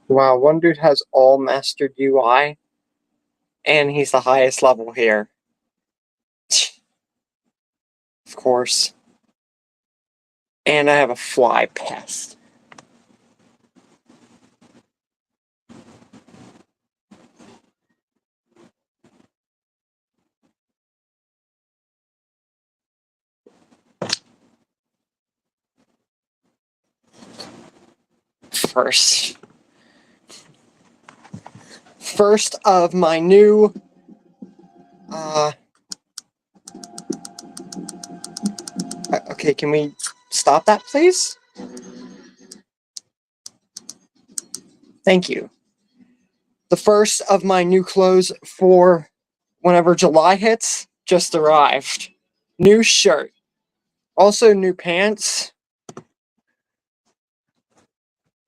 Wow, one dude has all mastered UI, and he's the highest level here. Of course. And I have a fly pest. First of my new okay, can we stop that, please? Thank you. The first of my new clothes for whenever July hits just arrived. New shirt. Also new pants.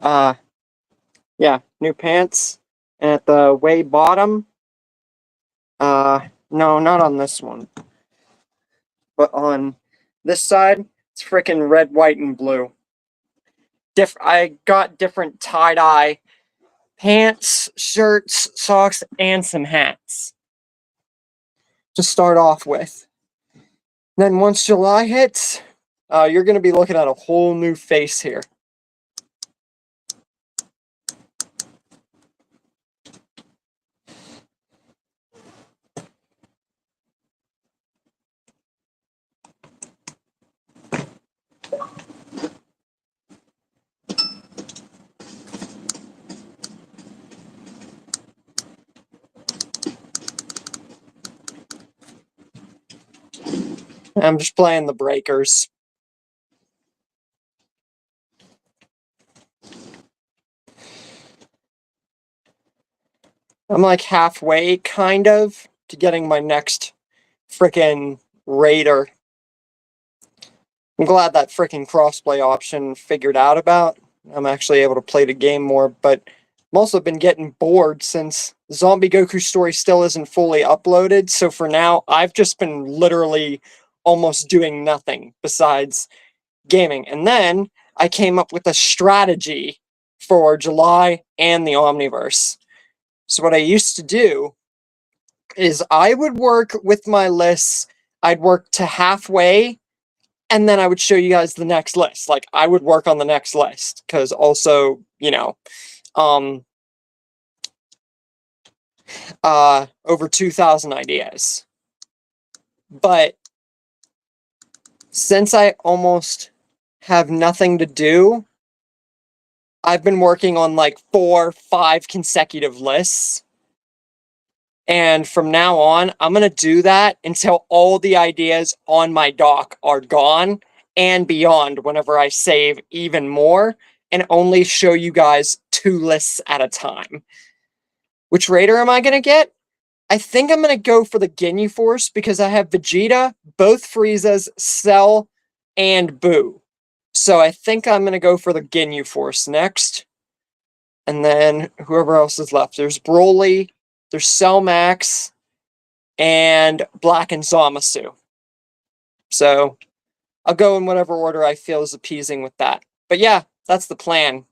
Yeah, new pants. And at the way bottom, no, not on this one. But on this side, it's freaking red, white, and blue. I got different tie-dye pants, shirts, socks, and some hats to start off with. Then once July hits, you're going to be looking at a whole new face here. I'm just playing the breakers. I'm like halfway, kind of, to getting my next frickin' Raider. I'm glad that frickin' crossplay option figured out about. I'm actually able to play the game more, but I've also been getting bored since Zombie Goku story still isn't fully uploaded, so for now, I've just been literally almost doing nothing besides gaming. And then I came up with a strategy for July and the Omniverse. So what I used to do is I would work with my lists. I'd work to halfway, and then I would show you guys the next list. Like, I would work on the next list, because also, you know, over 2,000 ideas. But since I almost have nothing to do, I've been working on like 4, 5 consecutive lists. And from now on, I'm going to do that until all the ideas on my dock are gone and beyond whenever I save even more, and only show you guys 2 lists at a time. Which Raider am I going to get? I think I'm going to go for the Ginyu Force because I have Vegeta, both Friezas, Cell, and Boo. So I think I'm going to go for the Ginyu Force next. And then whoever else is left. There's Broly, there's Cell Max, and Black and Zamasu. So I'll go in whatever order I feel is appeasing with that. But yeah, that's the plan.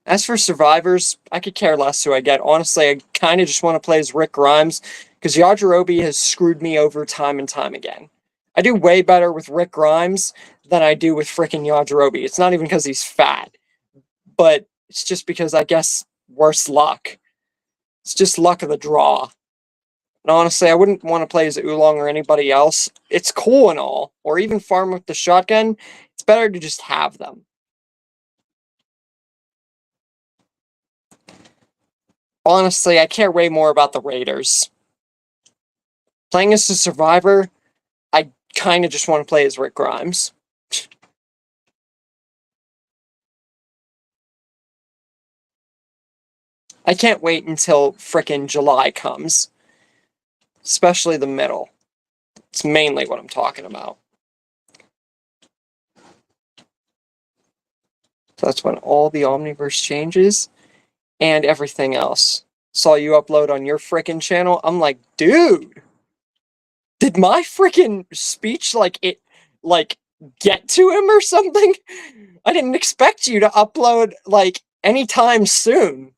As for survivors, I could care less who I get. Honestly, I kind of just want to play as Rick Grimes, because Yajirobe has screwed me over time and time again. I do way better with Rick Grimes than I do with frickin' Yajirobe. It's not even because he's fat, but it's just because, I guess, worse luck. It's just luck of the draw. And honestly, I wouldn't want to play as Oolong or anybody else. It's cool and all, or even farm with the shotgun. It's better to just have them. Honestly, I care way more about the Raiders. Playing as a survivor, I kind of just want to play as Rick Grimes. I can't wait until frickin' July comes. Especially the middle. It's mainly what I'm talking about. So that's when all the Omniverse changes and everything else. Saw you upload on your frickin' channel. I'm like, dude, Did my freaking speech, get to him or something? I didn't expect you to upload, anytime soon.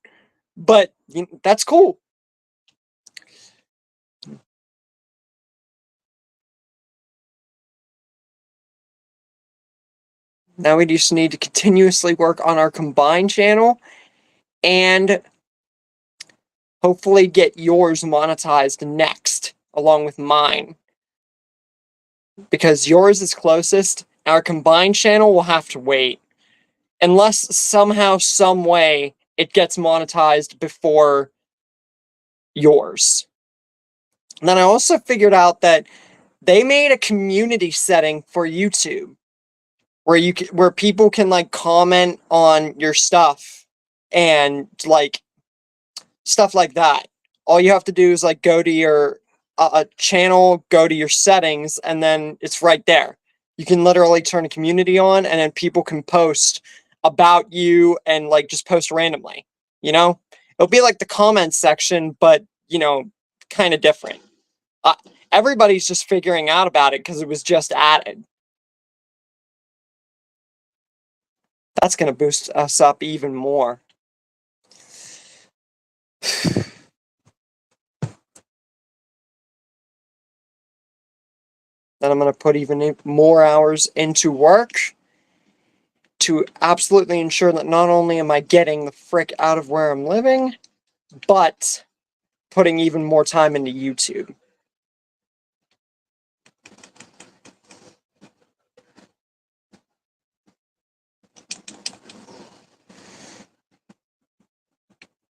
But that's cool. Now we just need to continuously work on our combined channel and hopefully get yours monetized next, along with mine. Because yours is closest, our combined channel will have to wait. Unless somehow, some way, it gets monetized before yours. And then I also figured out that they made a community setting for YouTube where people can comment on your stuff and stuff like that. All you have to do is go to your channel, go to your settings, and then it's right there. You can literally turn a community on, and then people can post about you and just post randomly. It'll be like the comments section, but kind of different. Everybody's just figuring out about it because it was just added. That's going to boost us up even more. Then I'm going to put even more hours into work to absolutely ensure that not only am I getting the frick out of where I'm living, but putting even more time into YouTube.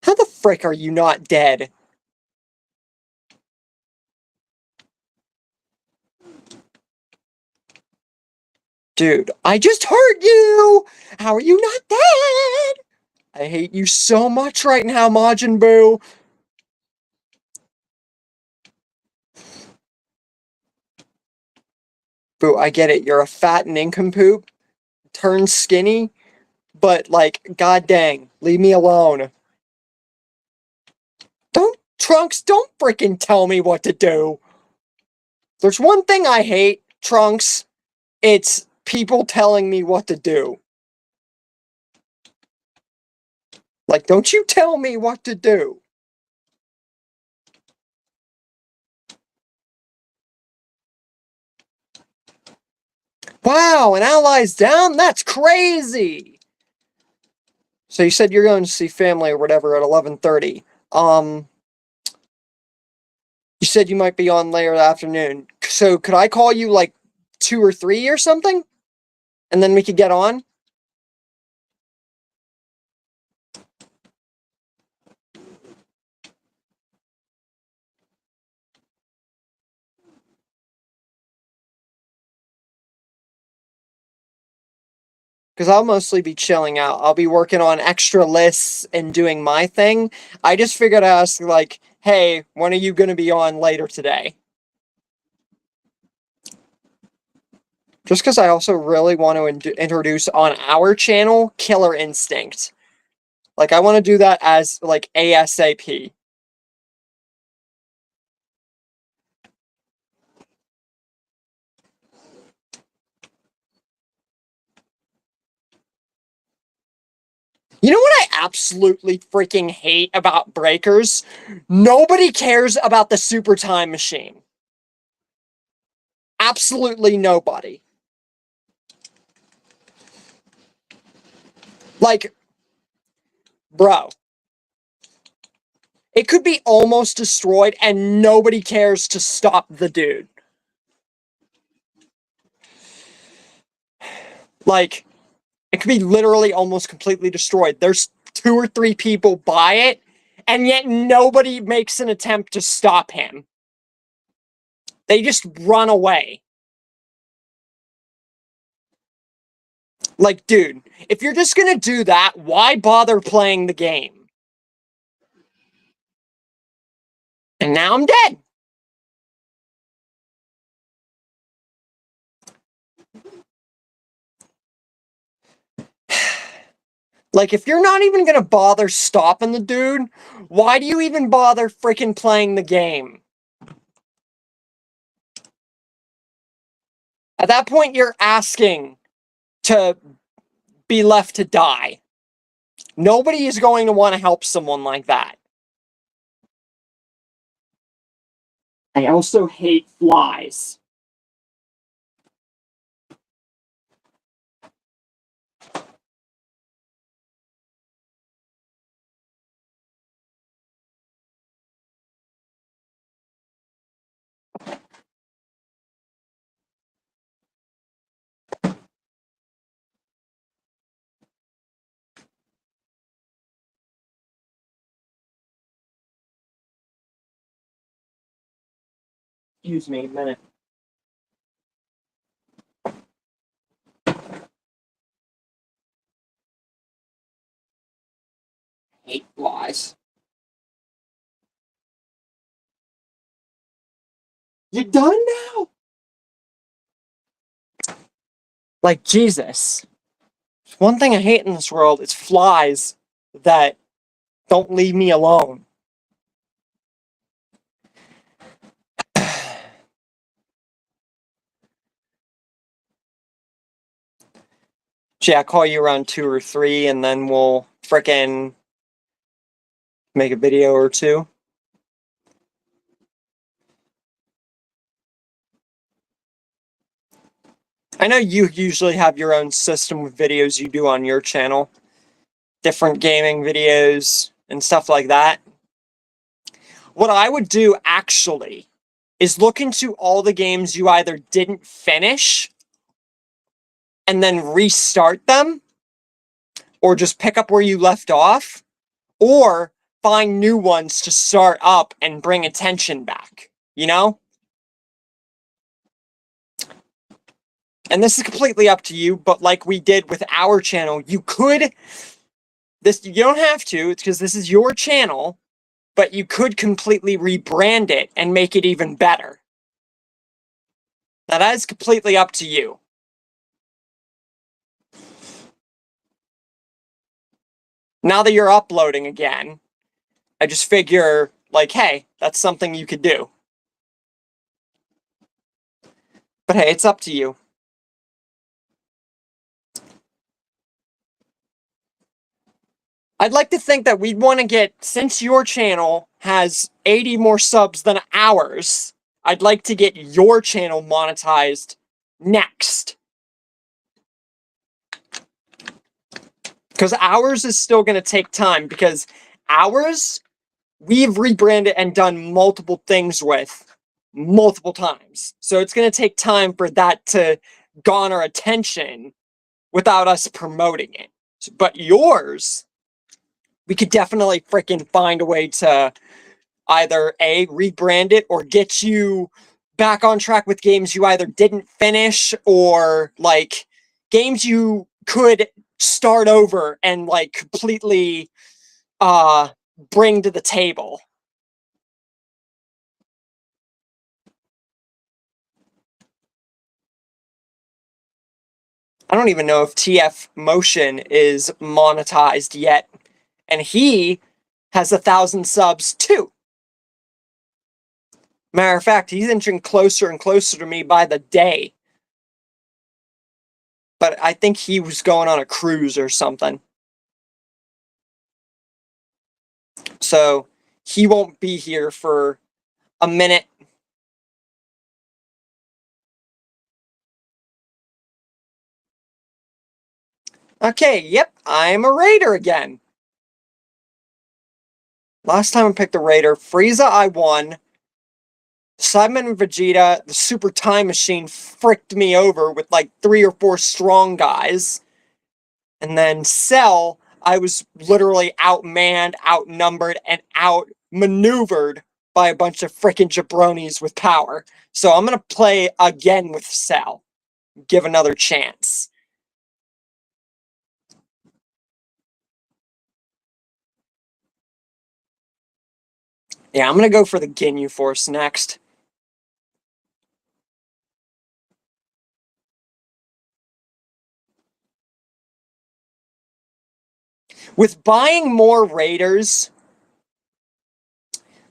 How the frick are you not dead? Dude, I just heard you! How are you not dead? I hate you so much right now, Majin Buu. Boo, I get it. You're a fat nincompoop, turned skinny, but god dang, leave me alone. Trunks, don't freaking tell me what to do. There's one thing I hate, Trunks. It's people telling me what to do. Don't you tell me what to do. Wow, an ally's down? That's crazy! So you said you're going to see family or whatever at 11:30. You said you might be on later afternoon. So could I call you 2 or 3 or something? And then we could get on? Because I'll mostly be chilling out. I'll be working on extra lists and doing my thing. I just figured I'd ask, hey, when are you going to be on later today? Just because I also really want to introduce on our channel Killer Instinct. I want to do that as, ASAP. You know what I absolutely freaking hate about Breakers? Nobody cares about the Super Time Machine. Absolutely nobody. Bro. It could be almost destroyed and nobody cares to stop the dude. It could be literally almost completely destroyed. There's 2 or 3 people by it, and yet nobody makes an attempt to stop him. They just run away. Dude, if you're just gonna do that, why bother playing the game? And now I'm dead. If you're not even gonna bother stopping the dude, why do you even bother freaking playing the game? At that point, you're asking to be left to die. Nobody is going to want to help someone like that. I also hate flies. Excuse me a minute. Hate flies. You done now? Like, Jesus. One thing I hate in this world is flies that don't leave me alone. Yeah, I'll call you around 2 or 3 and then we'll frickin' make a video or 2. I know you usually have your own system with videos you do on your channel. Different gaming videos and stuff like that. What I would do, actually, is look into all the games you either didn't finish and then restart them, or just pick up where you left off, or find new ones to start up and bring attention back, you know? And this is completely up to you, but like we did with our channel, you could, you don't have to, it's because this is your channel, but you could completely rebrand it and make it even better. Now that is completely up to you. Now that you're uploading again, I just figure, like, hey, that's something you could do. But hey, it's up to you. I'd like to think that we'd want to get, since your channel has 80 more subs than ours, I'd like to get your channel monetized next. Because ours is still going to take time, because ours, we've rebranded and done multiple things with multiple times. So it's going to take time for that to garner attention without us promoting it. But yours, we could definitely freaking find a way to either A, rebrand it, or get you back on track with games you either didn't finish, or like games you could start over and like completely bring to the table. I don't even know if TF Motion is monetized yet, and he has 1,000 subs too. Matter of fact, he's inching closer and closer to me by the day. But I think he was going on a cruise or something. So he won't be here for a minute. Okay, yep, I'm a raider again. Last time I picked a raider, Frieza I won. Simon and Vegeta, the Super Time Machine, fricked me over with like 3 or 4 strong guys. And then Cell, I was literally outmanned, outnumbered, and outmaneuvered by a bunch of frickin' jabronis with power. So I'm gonna play again with Cell. Give another chance. Yeah, I'm gonna go for the Ginyu Force next. With buying more Raiders,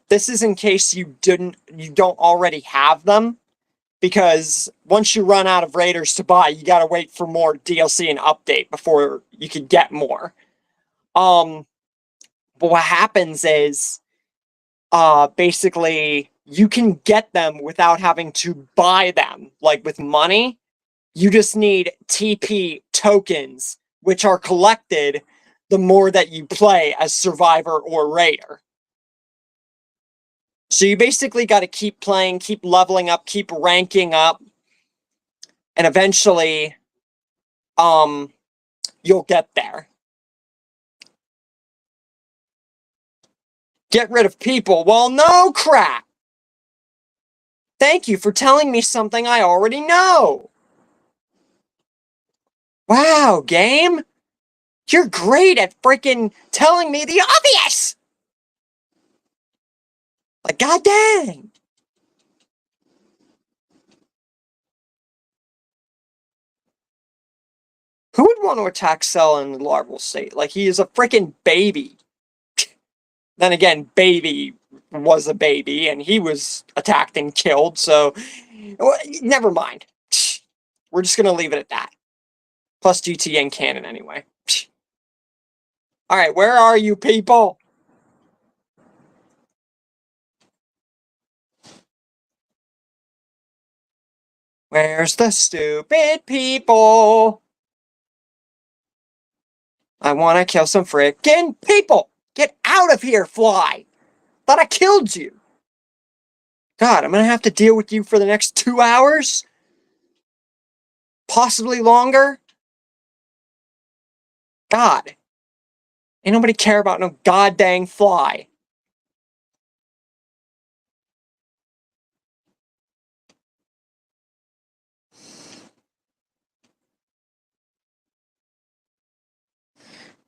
this is in case you don't already have them, because once you run out of raiders to buy, you gotta wait for more DLC and update before you can get more. But what happens is, basically, you can get them without having to buy them, like with money. You just need TP tokens, which are collected the more that you play as Survivor or Raider. So you basically got to keep playing, keep leveling up, keep ranking up, and eventually, you'll get there. Get rid of people? Well, no crap! Thank you for telling me something I already know! Wow, game! You're great at freaking telling me the obvious! Like, god dang! Who would want to attack Cell in the larval state? Like, he is a freaking baby. Then again, baby was a baby, and he was attacked and killed, so... Never mind. We're just gonna leave it at that. Plus GTN canon anyway. Alright, where are you people? Where's the stupid people? I wanna kill some frickin' people! Get out of here, fly! Thought I killed you! God, I'm gonna have to deal with you for the next 2 hours? Possibly longer? God. Ain't nobody care about no goddamn fly.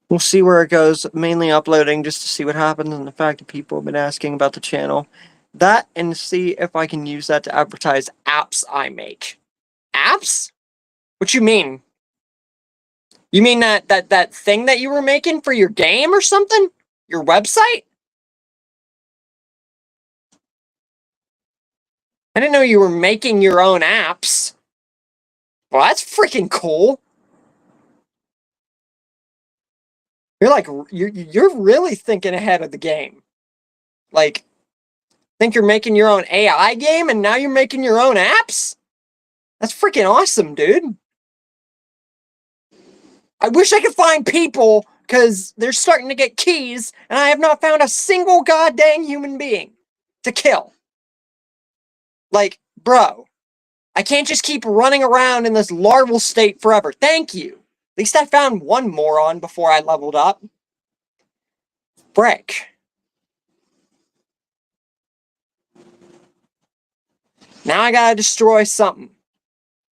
We'll see where it goes. Mainly uploading just to see what happens, and the fact that people have been asking about the channel. That, and see if I can use that to advertise apps I make. Apps? What you mean? You mean that thing that you were making for your game or something? Your website? I didn't know you were making your own apps. Well, that's freaking cool. You're like, you're really thinking ahead of the game. Like, think you're making your own AI game and now you're making your own apps? That's freaking awesome, dude. I wish I could find people, because they're starting to get keys, and I have not found a single goddamn human being to kill. Like, bro, I can't just keep running around in this larval state forever. Thank you. At least I found one moron before I leveled up. Frick. Now I gotta destroy something.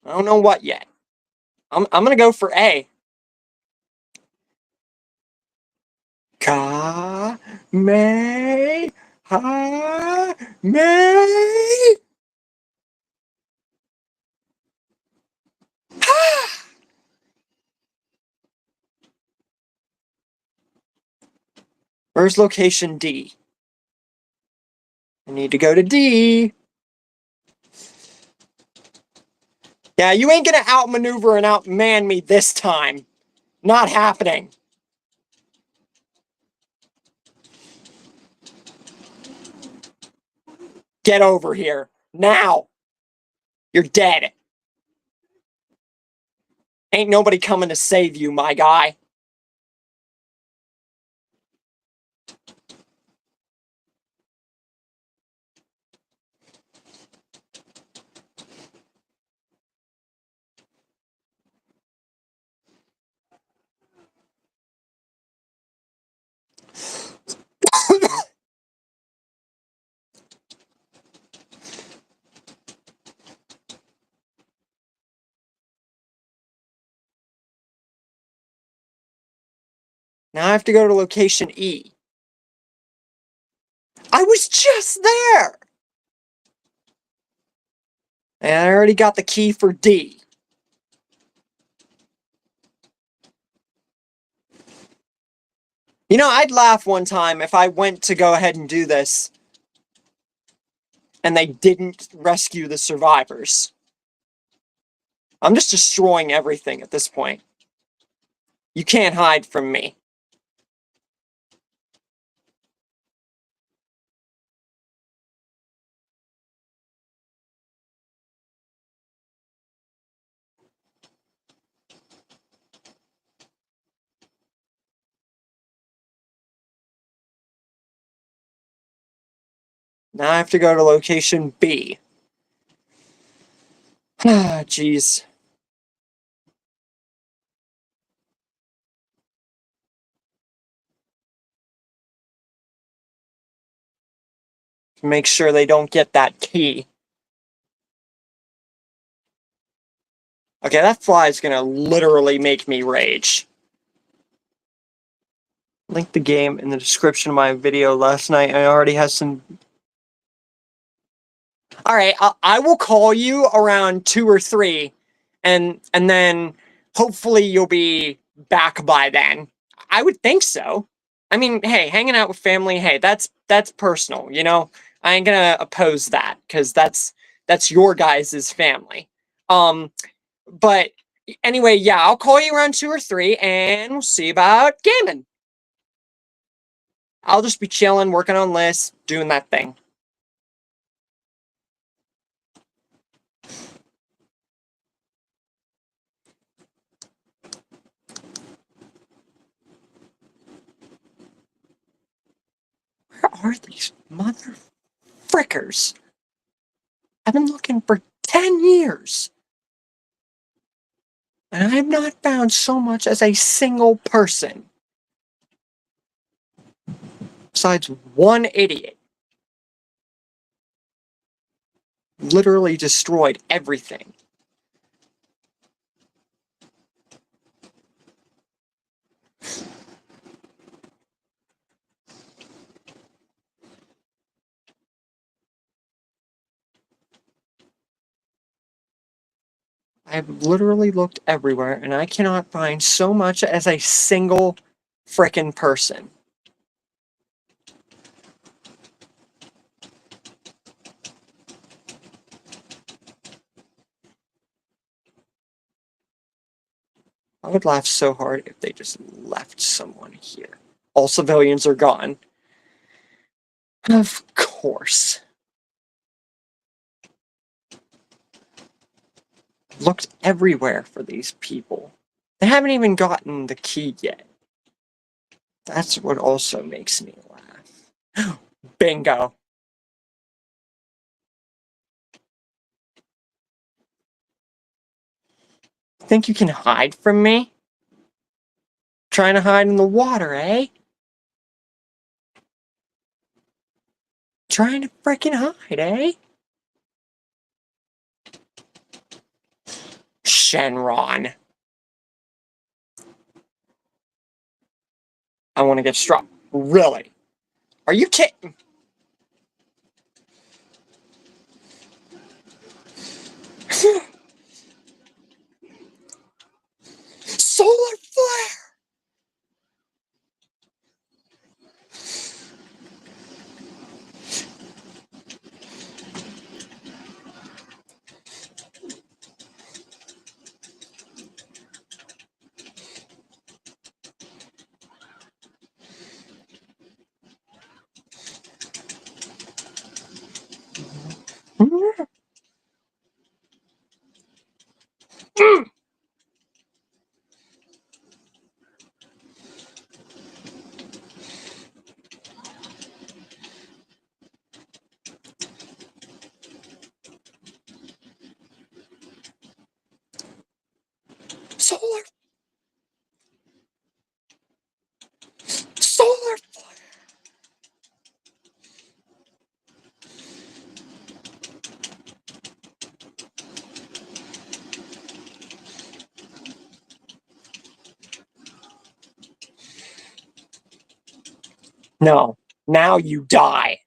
I don't know what yet. I'm gonna go for A. Ka me ha me. Where's location D? I need to go to D. Yeah, you ain't gonna outmaneuver and outman me this time. Not happening. Get over here. Now. You're dead. Ain't nobody coming to save you, my guy. Now I have to go to location E. I was just there! And I already got the key for D. You know, I'd laugh one time if I went to go ahead and do this. and they didn't rescue the survivors. I'm just destroying everything at this point. You can't hide from me. Now I have to go to location B. Ah, jeez. Make sure they don't get that key. Okay, that fly is gonna literally make me rage. Link the game in the description of my video last night. I already have some... Alright, I will call you around 2 or 3, and then hopefully you'll be back by then. I would think so. I mean, hey, hanging out with family, hey, that's personal, you know? I ain't gonna oppose that, because that's your guys' family. But anyway, yeah, I'll call you around 2 or 3, and we'll see about gaming. I'll just be chilling, working on lists, doing that thing. Where are these mother frickers? I've been looking for 10 years. And I have not found so much as a single person. Besides one idiot. Literally destroyed everything. I have literally looked everywhere, and I cannot find so much as a single frickin' person. I would laugh so hard if they just left someone here. All civilians are gone. Of course. Looked everywhere for these people. They haven't even gotten the key yet. That's what also makes me laugh. Bingo. Think you can hide from me? Trying to hide in the water, eh? Trying to frickin' hide, eh? Shenron. I want to get struck. Really? Are you kidding? Solar flare! Solar flare! No. Now you die.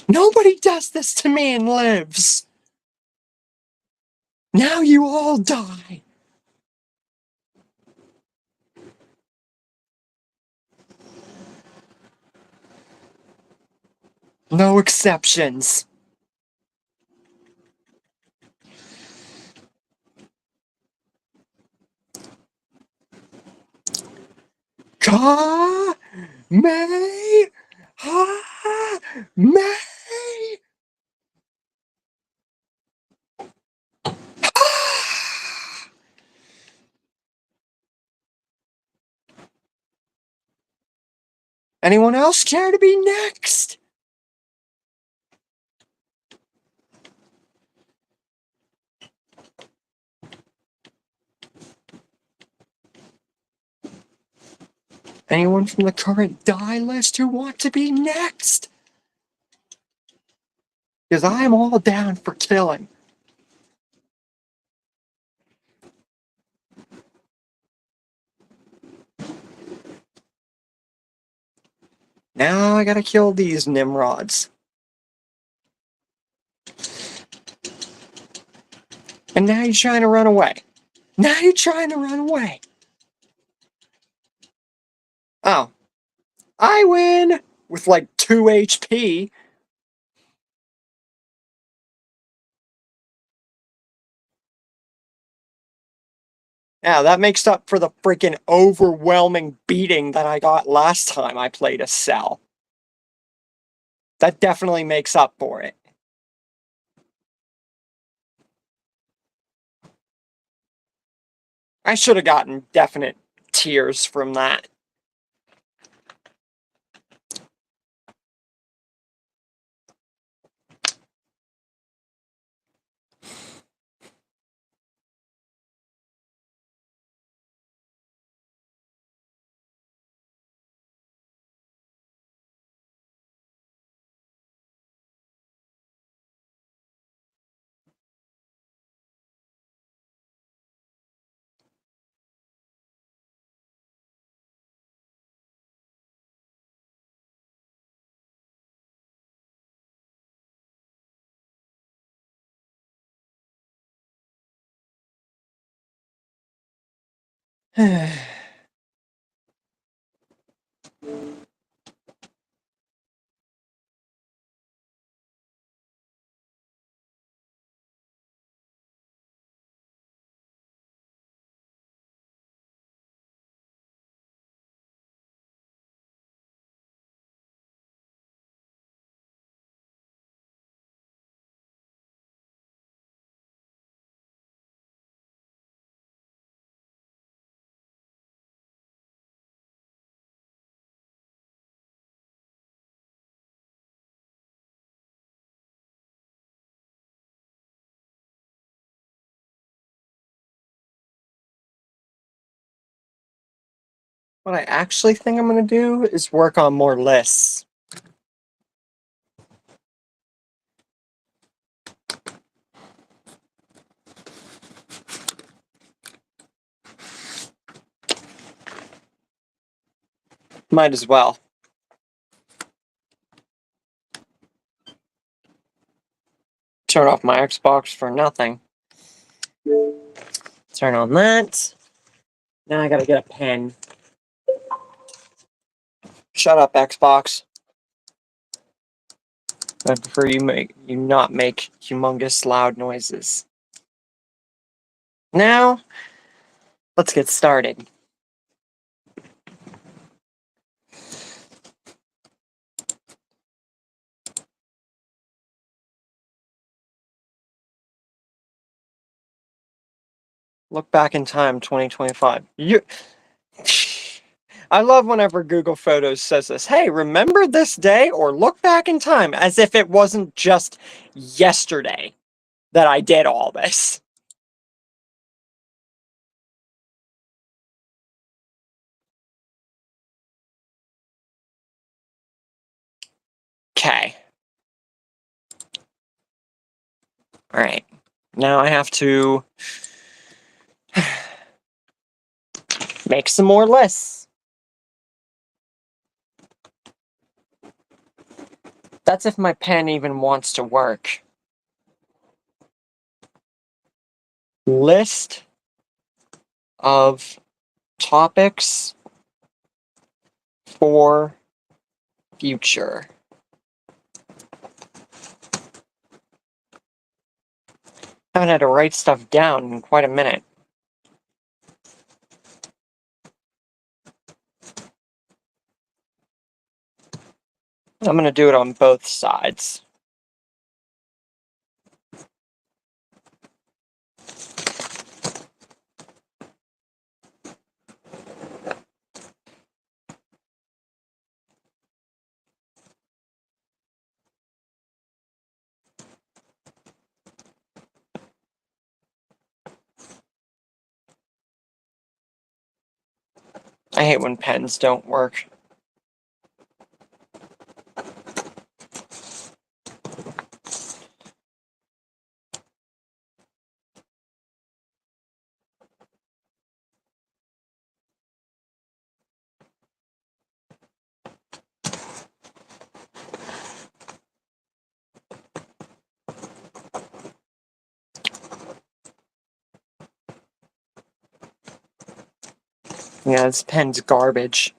Nobody does this to me and lives. Now you all die. No exceptions. Ka May Ha May. Anyone else care to be next? Anyone from the current die list who want to be next? Because I'm all down for killing. Now I gotta kill these Nimrods. And now you're trying to run away. Now you're trying to run away. Oh. I win! With like 2 HP. Yeah, that makes up for the freaking overwhelming beating that I got last time I played a Cell. That definitely makes up for it. I should have gotten definite tears from that. What I actually think I'm gonna do is work on more lists. Might as well. Turn off my Xbox for nothing. Turn on that. Now I gotta get a pen. Shut up, Xbox. I prefer you not make humongous loud noises. Now, let's get started. Look back in time, 2025. I love whenever Google Photos says this. Hey, remember this day or look back in time, as if it wasn't just yesterday that I did all this. Okay. Alright. Now I have to make some more lists. That's if my pen even wants to work. List of topics for future. Haven't had to write stuff down in quite a minute. I'm going to do it on both sides. I hate when pens don't work. Yeah, this pen's garbage.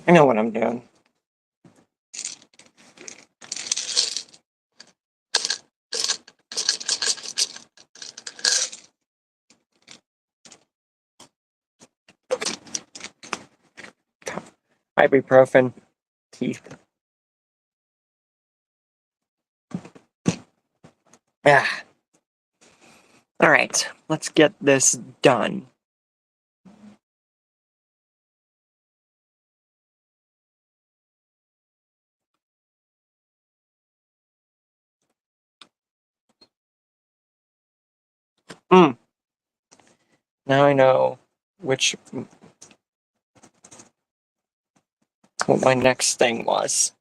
I know what I'm doing. Ibuprofen. Teeth. Ah. Alright, let's get this done. Now I know what my next thing was.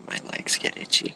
My legs get itchy.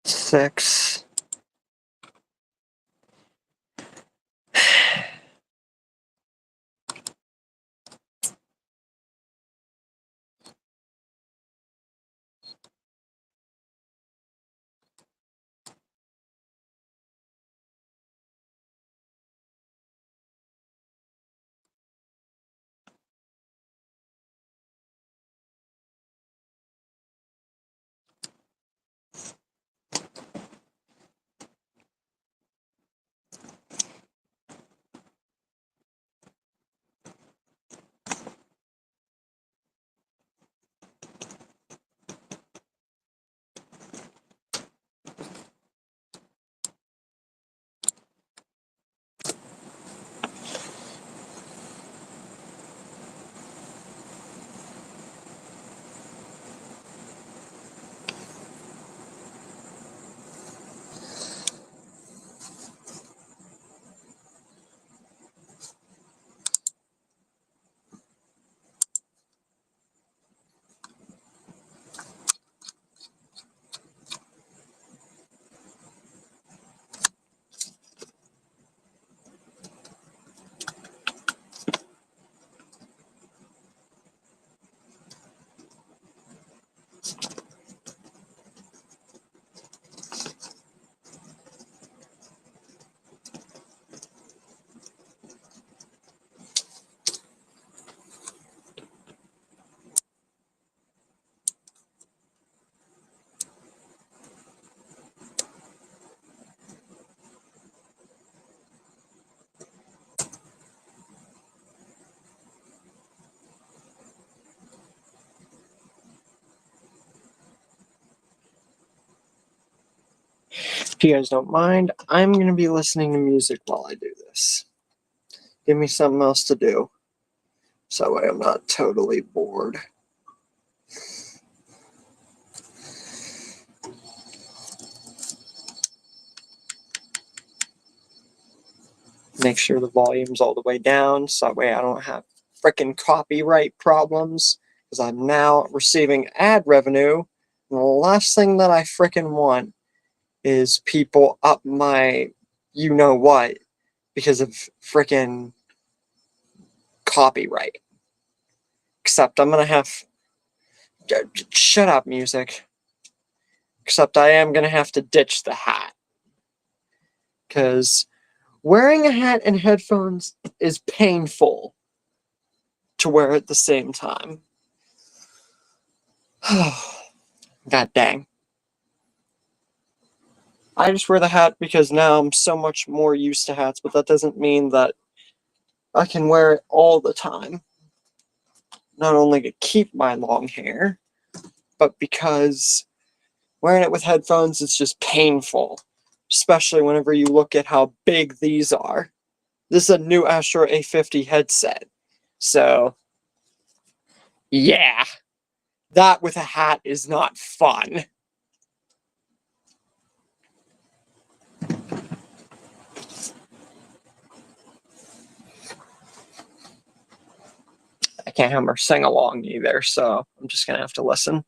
Six. If you guys don't mind, I'm going to be listening to music while I do this. Give me something else to do, so that way I'm not totally bored. Make sure the volume's all the way down, so that way I don't have frickin' copyright problems, because I'm now receiving ad revenue, and the last thing that I frickin' want is people up my you-know-what because of frickin' copyright. Except I'm gonna have... Shut up, music. Except I am gonna have to ditch the hat. Because wearing a hat and headphones is painful to wear at the same time. God dang. I just wear the hat because now I'm so much more used to hats, but that doesn't mean that I can wear it all the time. Not only to keep my long hair, but because wearing it with headphones is just painful. Especially whenever you look at how big these are. This is a new Astro A50 headset. So, yeah. That with a hat is not fun. I can't have her sing along either, so I'm just gonna have to listen.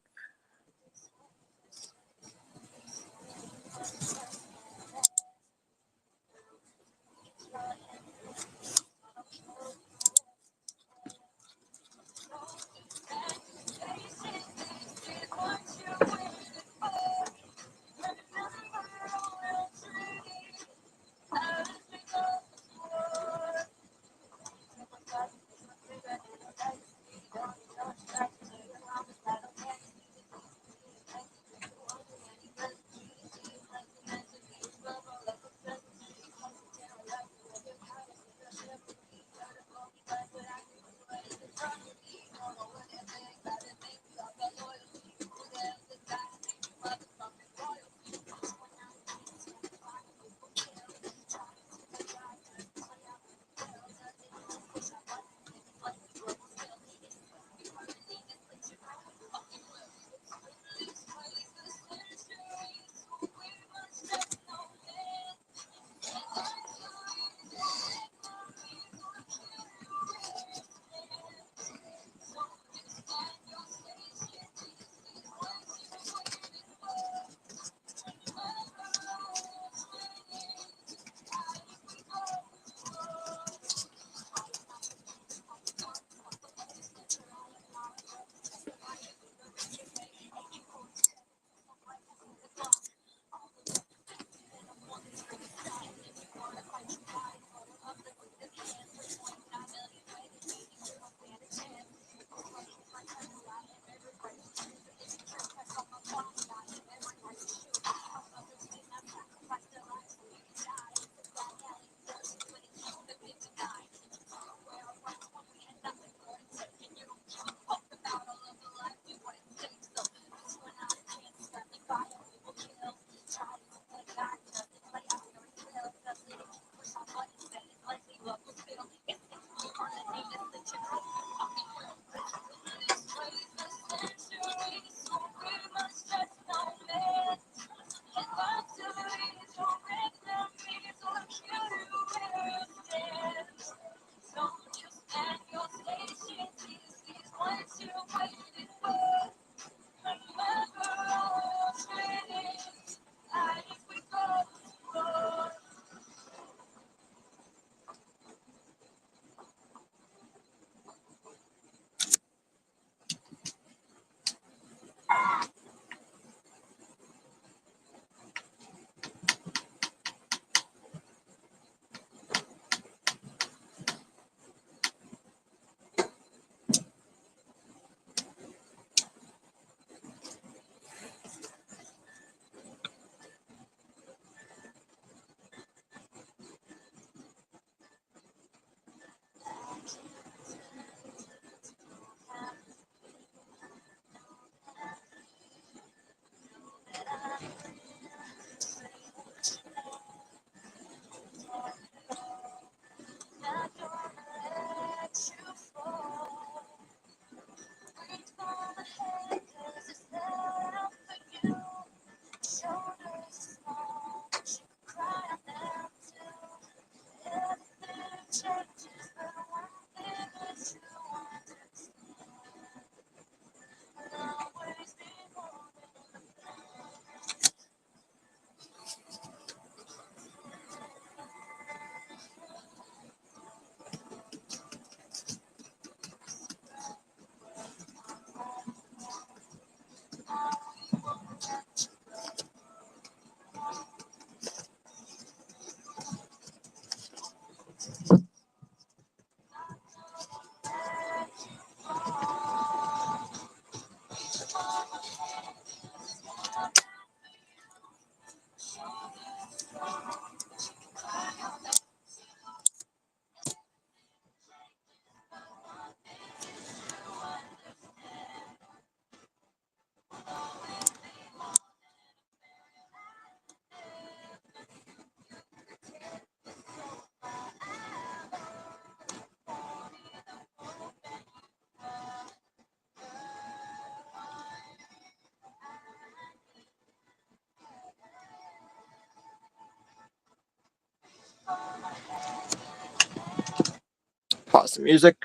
pause the music.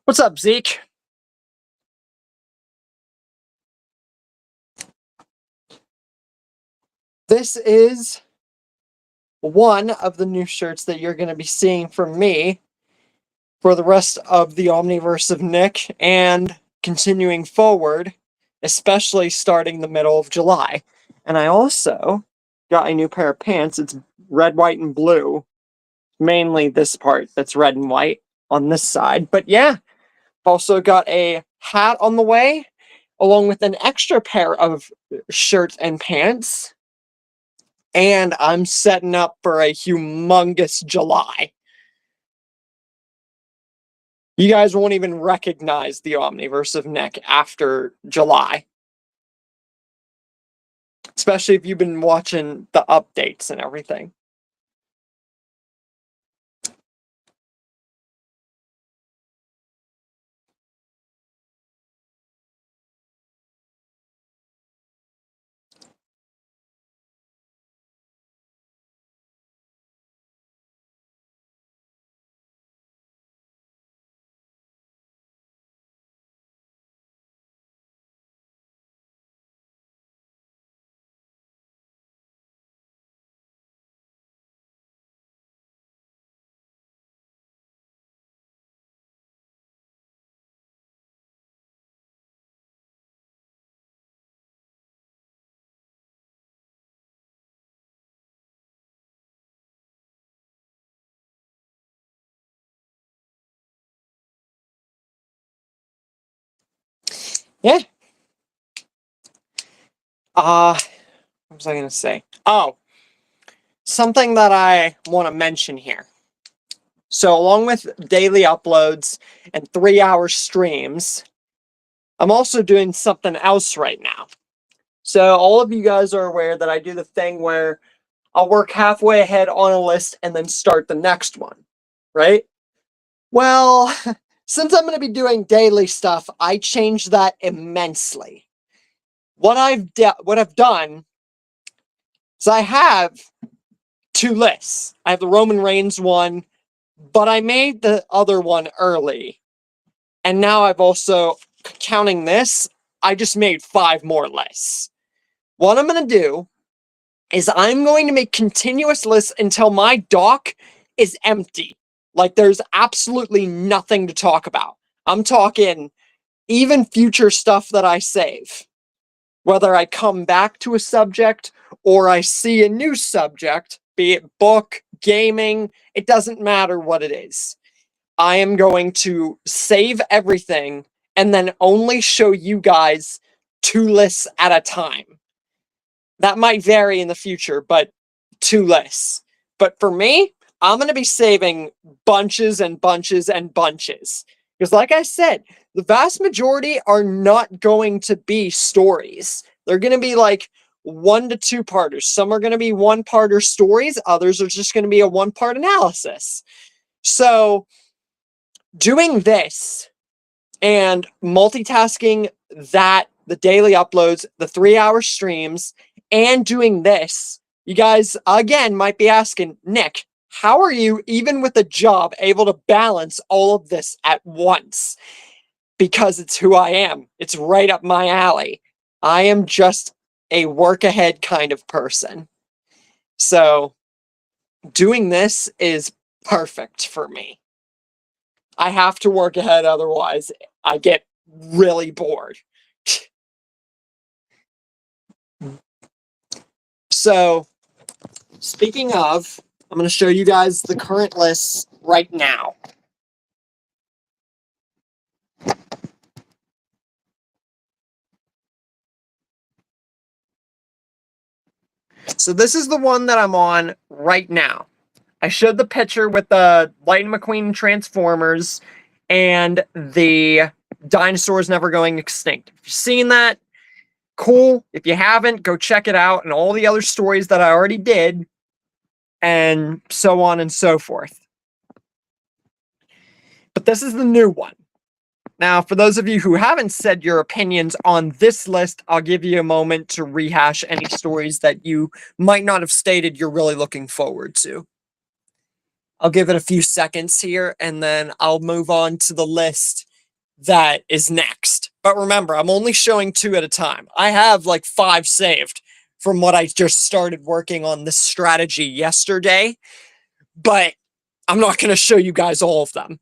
What's up, Zeke? This is one of the new shirts that you're going to be seeing from me for the rest of the Omniverse of Nick and continuing forward, especially starting the middle of July. And I also got a new pair of pants. It's red, white, and blue. Mainly this part that's red and white on this side. But yeah, I've also got a hat on the way, along with an extra pair of shirts and pants. And I'm setting up for a humongous July. You guys won't even recognize the Omniverse of Nick after July. Especially if you've been watching the updates and everything. Yeah. What was I going to say? Oh, something that I want to mention here. So along with daily uploads and 3-hour streams, I'm also doing something else right now. So all of you guys are aware that I do the thing where I'll work halfway ahead on a list and then start the next one, right? Well, since I'm going to be doing daily stuff, I changed that immensely. What I've done is I have 2 lists. I have the Roman Reigns one, but I made the other one early. And now I've also, counting this, I just made 5 more lists. What I'm going to do is I'm going to make continuous lists until my dock is empty. Like there's absolutely nothing to talk about. I'm talking even future stuff that I save. Whether I come back to a subject or I see a new subject, be it book, gaming, it doesn't matter what it is. I am going to save everything and then only show you guys 2 lists at a time. That might vary in the future, but 2 lists. But for me, I'm going to be saving bunches and bunches and bunches. Because like I said, the vast majority are not going to be stories. They're going to be like 1 to 2-parters. Some are going to be 1-parter stories. Others are just going to be a 1-part analysis. So doing this and multitasking that, the daily uploads, the 3-hour streams, and doing this, you guys, again, might be asking, Nick, how are you, even with a job, able to balance all of this at once? Because it's who I am. It's right up my alley. I am just a work ahead kind of person. So doing this is perfect for me. I have to work ahead, otherwise I get really bored. So, speaking of, I'm going to show you guys the current lists right now. So this is the one that I'm on right now. I showed the picture with the Lightning McQueen Transformers and the dinosaurs never going extinct. If you've seen that, cool. If you haven't, go check it out and all the other stories that I already did, and so on and so forth. But this is the new one. Now, for those of you who haven't said your opinions on this list, I'll give you a moment to rehash any stories that you might not have stated you're really looking forward to. I'll give it a few seconds here, and then I'll move on to the list that is next. But remember, I'm only showing 2 at a time. I have like 5 saved from what I just started working on this strategy yesterday, but I'm not going to show you guys all of them.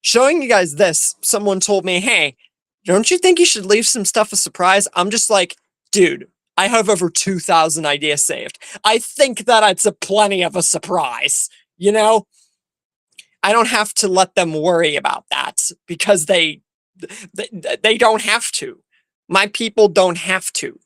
Showing you guys this, someone told me, hey, don't you think you should leave some stuff a surprise? I'm just like, dude, I have over 2,000 ideas saved. I think that it's a plenty of a surprise, you know? I don't have to let them worry about that because they don't have to. My people don't have to.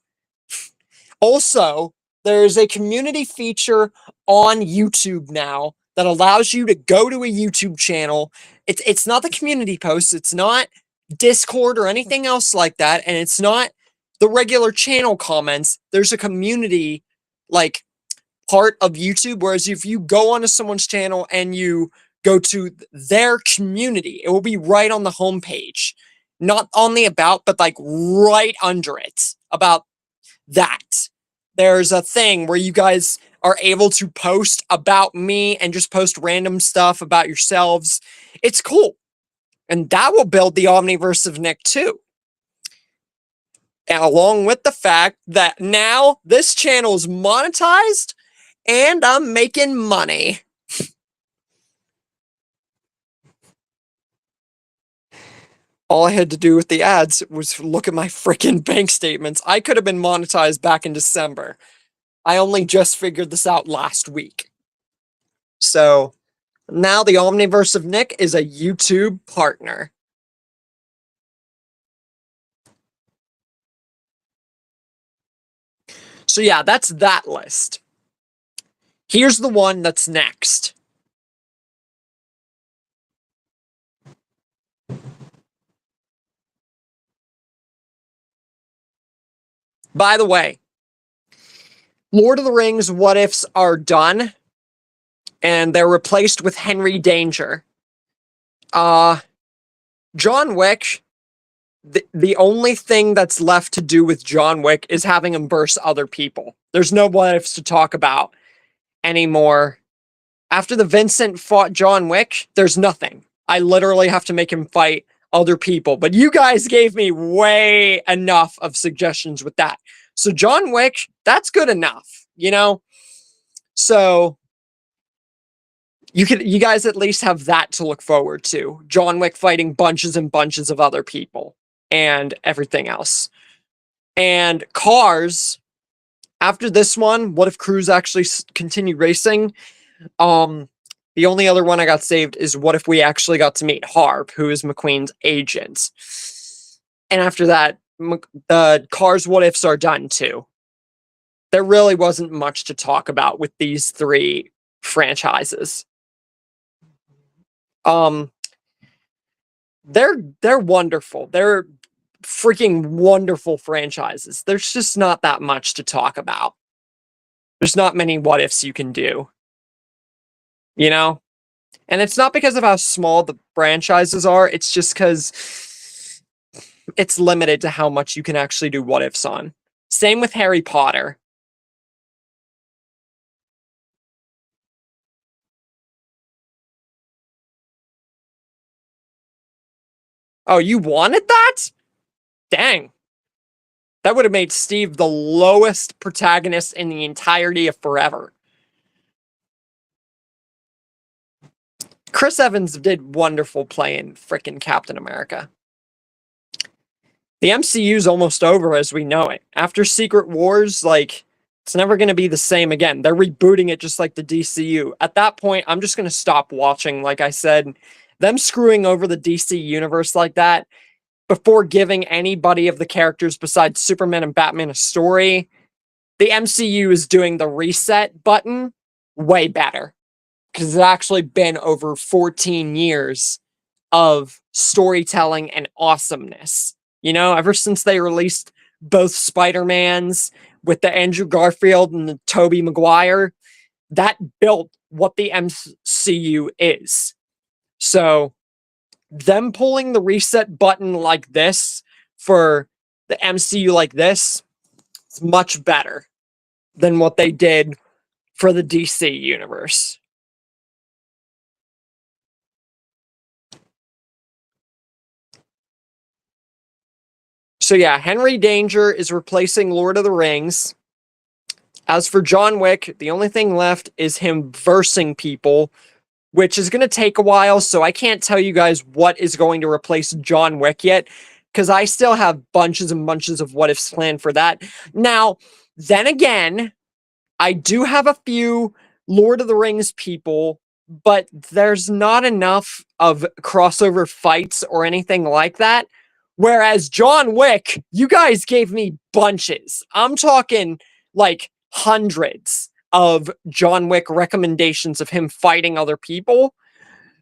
Also, there's a community feature on YouTube now that allows you to go to a YouTube channel. It's not the community posts, it's not Discord or anything else like that, and it's not the regular channel comments. There's a community like part of YouTube, whereas if you go onto someone's channel and you go to their community, it will be right on the homepage, not on the about, but like right under it about that. There's a thing where you guys are able to post about me and just post random stuff about yourselves. It's cool. And that will build the Omniverse of Nick too. And along with the fact that now this channel is monetized and I'm making money. All I had to do with the ads was look at my freaking bank statements. I could have been monetized back in December. I only just figured this out last week. So now the Omniverse of Nick is a YouTube partner. So yeah, that's that list. Here's the one that's next. By the way, Lord of the Rings what ifs are done, and they're replaced with Henry Danger. John Wick, the only thing that's left to do with John Wick is having him burst other people. There's no what ifs to talk about anymore. After the Vincent fought John Wick, there's nothing. I literally have to make him fight other people. But you guys gave me way enough of suggestions with that. So John Wick, that's good enough, you know? So you guys at least have that to look forward to. John Wick fighting bunches and bunches of other people and everything else. And cars, after this one, what if Cruise actually continued racing? The only other one I got saved is what if we actually got to meet Harp, who is McQueen's agent. And after that, the Cars what ifs are done too. There really wasn't much to talk about with these 3 franchises. They're wonderful. They're freaking wonderful franchises. There's just not that much to talk about. There's not many what ifs you can do. You know? And it's not because of how small the franchises are, it's just because it's limited to how much you can actually do what ifs on. Same with Harry Potter. Oh, you wanted that? Dang. That would have made Steve the lowest protagonist in the entirety of forever. Chris Evans did wonderful playing frickin' Captain America. The MCU's almost over as we know it. After Secret Wars, like, it's never going to be the same again. They're rebooting it just like the DCU. At that point, I'm just going to stop watching. Like I said, them screwing over the DC universe like that before giving anybody of the characters besides Superman and Batman a story, the MCU is doing the reset button way better. Because it's actually been over 14 years of storytelling and awesomeness. You know, ever since they released both Spider-Mans with the Andrew Garfield and the Tobey Maguire, that built what the MCU is. So them pulling the reset button like this for the MCU like this, it's much better than what they did for the DC universe. So yeah, Henry Danger is replacing Lord of the Rings. As for John Wick, the only thing left is him versing people, which is going to take a while, so I can't tell you guys what is going to replace John Wick yet, because I still have bunches and bunches of what ifs planned for that. Now, then again, I do have a few Lord of the Rings people, but there's not enough of crossover fights or anything like that. Whereas John Wick, you guys gave me bunches. I'm talking like hundreds of John Wick recommendations of him fighting other people.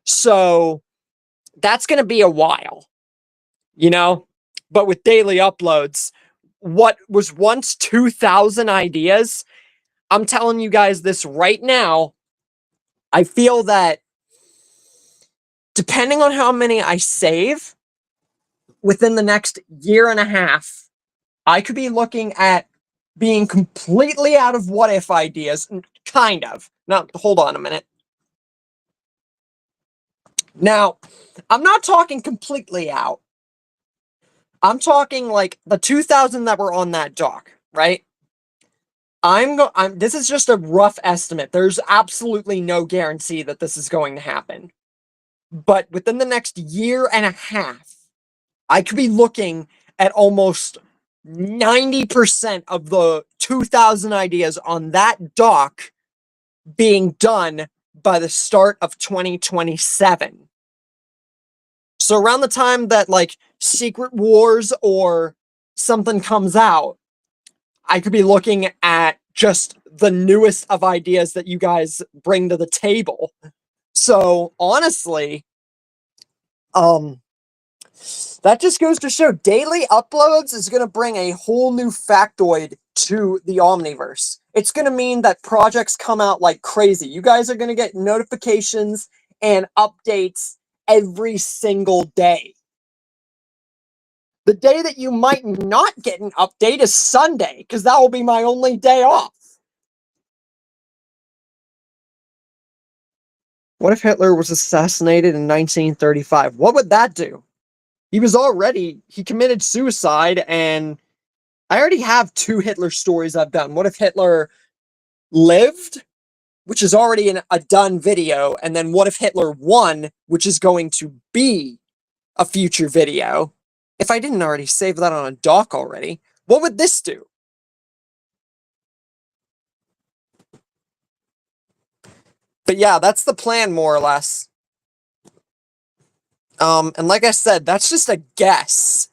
So that's going to be a while, you know? But with daily uploads, what was once 2,000 ideas, I'm telling you guys this right now, I feel that depending on how many I save within the next year and a half, I could be looking at being completely out of what if ideas, kind of. Now, hold on a minute. Now, I'm not talking completely out. I'm talking like the 2,000 that were on that doc, right? This is just a rough estimate. There's absolutely no guarantee that this is going to happen. But within the next year and a half, I could be looking at almost 90% of the 2,000 ideas on that doc being done by the start of 2027. So around the time that like Secret Wars or something comes out, I could be looking at just the newest of ideas that you guys bring to the table. So honestly, that just goes to show daily uploads is going to bring a whole new factoid to the Omniverse. It's going to mean that projects come out like crazy. You guys are going to get notifications and updates every single day. The day that you might not get an update is Sunday, because that will be my only day off. What if Hitler was assassinated in 1935? What would that do? He committed suicide, and I already have 2 Hitler stories I've done. What if Hitler lived, which is already a done video, and then what if Hitler won, which is going to be a future video. If I didn't already save that on a doc already, what would this do? But yeah, that's the plan, more or less. And like I said, that's just a guess.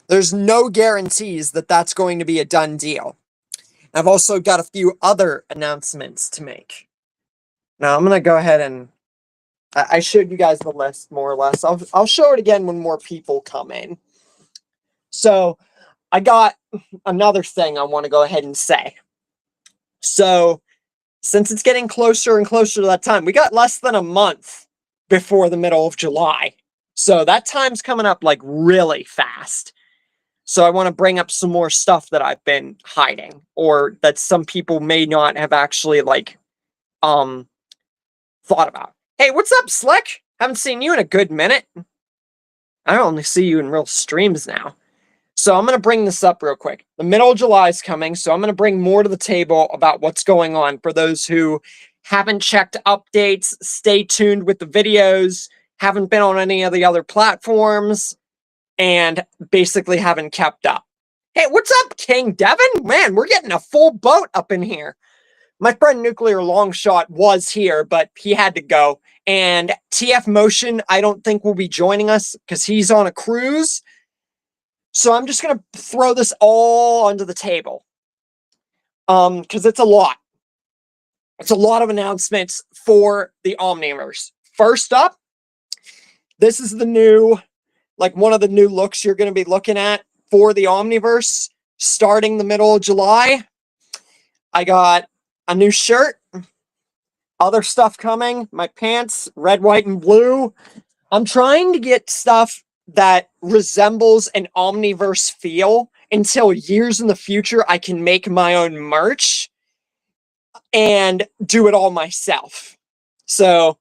There's no guarantees that that's going to be a done deal. I've also got a few other announcements to make. Now, I'm going to go ahead and I showed you guys the list, more or less. I'll show it again when more people come in. So, I got another thing I want to go ahead and say. So, since it's getting closer and closer to that time, we got less than a month before the middle of July. So, that time's coming up like really fast. So, I want to bring up some more stuff that I've been hiding, or that some people may not have actually like thought about. Hey, what's up, Slick? Haven't seen you in a good minute. I only see you in real streams now. So I'm going to bring this up real quick. The middle of July is coming, so I'm going to bring more to the table about what's going on. For those who haven't checked updates, stay tuned with the videos, haven't been on any of the other platforms, and basically haven't kept up. Hey, what's up, King Devin? Man, we're getting a full boat up in here. My friend Nuclear Longshot was here, but he had to go. And TF Motion, I don't think will be joining us because he's on a cruise. So I'm just going to throw this all onto the table. Because it's a lot. It's a lot of announcements for the Omniverse. First up, this is the new, like one of the new looks you're going to be looking at for the Omniverse starting the middle of July. I got a new shirt, other stuff coming, my pants, red, white, and blue. I'm trying to get stuff that resembles an Omniverse feel until years in the future I can make my own merch and do it all myself. So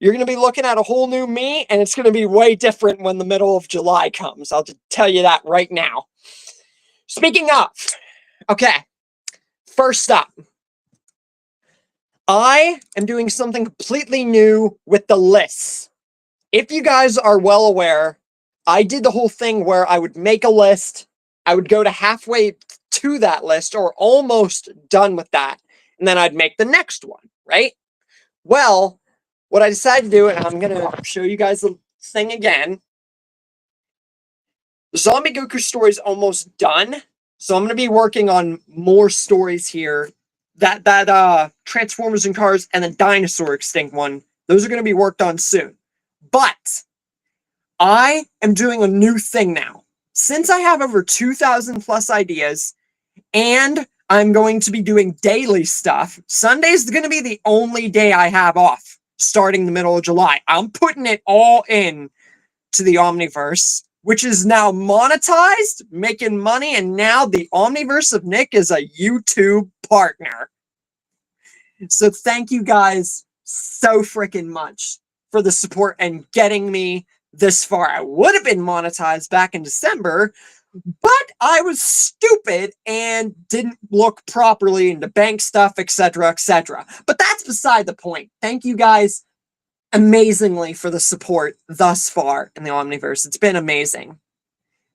You're going to be looking at a whole new me, and it's going to be way different when the middle of July comes. I'll just tell you that right now. Speaking of, okay, first up, I am doing something completely new with the lists. If you guys are well aware, I did the whole thing where I would make a list, I would go to halfway to that list or almost done with that, and then I'd make the next one, right? Well, what I decided to do, and I'm going to show you guys the thing again. The Zombie Goku story is almost done, so I'm going to be working on more stories here. That Transformers and Cars and the Dinosaur Extinct one, those are going to be worked on soon. But I am doing a new thing now. Since I have over 2,000 plus ideas, and I'm going to be doing daily stuff, Sunday's going to be the only day I have off, starting the middle of July. I'm putting it all in to the Omniverse, which is now monetized, making money, and now the Omniverse of Nick is a YouTube partner. So thank you guys so freaking much for the support and getting me this far. I would have been monetized back in December, but I was stupid and didn't look properly into bank stuff, etc., etc. But that's beside the point. Thank you guys amazingly for the support thus far in the Omniverse. It's been amazing.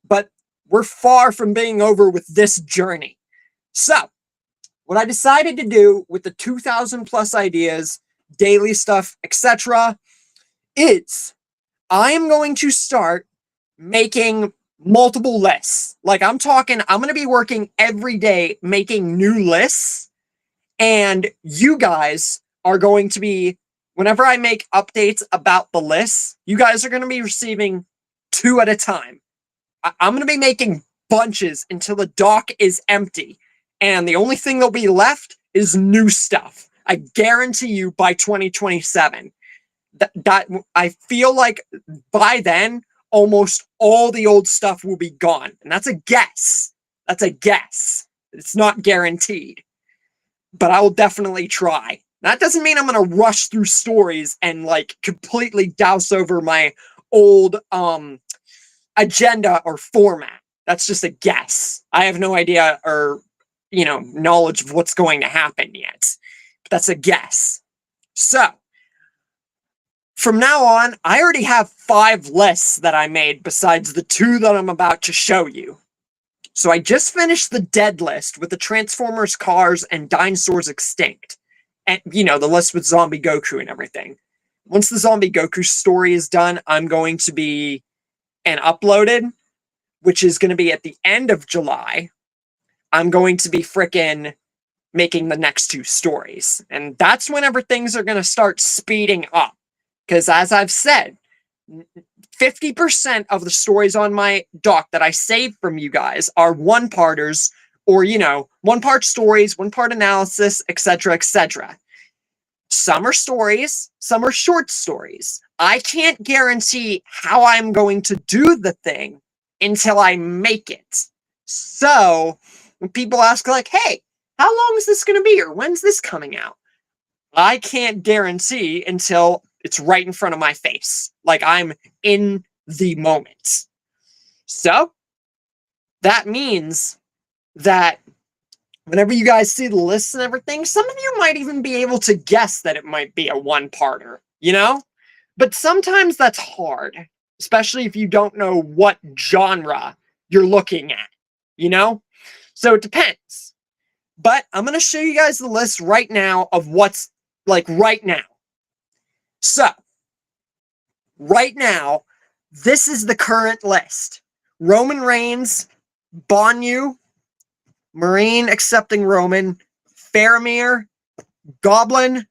But we're far from being over with this journey. So, what I decided to do with the 2,000 plus ideas, daily stuff, etc., is I am going to start making multiple lists. Like I'm going to be working every day making new lists, and you guys are going to be, whenever I make updates about the lists, you guys are going to be receiving 2 at a time. I'm going to be making bunches until the dock is empty, and the only thing that'll be left is new stuff. I guarantee you by 2027. That I feel like by then, almost all the old stuff will be gone. And that's a guess. That's a guess. It's not guaranteed. But I will definitely try. That doesn't mean I'm going to rush through stories and like completely douse over my old agenda or format. That's just a guess. I have no idea or, knowledge of what's going to happen yet. But that's a guess. So, from now on, I already have 5 lists that I made besides the 2 that I'm about to show you. So I just finished the dead list with the Transformers, Cars, and Dinosaurs Extinct. And, the list with Zombie Goku and everything. Once the Zombie Goku story is done, I'm going to be and uploaded, which is going to be at the end of July. I'm going to be frickin' making the next 2 stories. And that's whenever things are going to start speeding up. Because as I've said, 50% of the stories on my doc that I saved from you guys are one-parters or, 1-part stories, 1-part analysis, etc., etc. Some are stories, some are short stories. I can't guarantee how I'm going to do the thing until I make it. So, when people ask like, hey, how long is this going to be or when's this coming out? I can't guarantee until it's right in front of my face. Like I'm in the moment. So, that means that whenever you guys see the lists and everything, some of you might even be able to guess that it might be a 1-parter, But sometimes that's hard, especially if you don't know what genre you're looking at, So it depends. But I'm going to show you guys the list right now of what's like right now. So, right now, this is the current list. Roman Reigns, Banyu, Marine accepting Roman, Faramir, Goblin,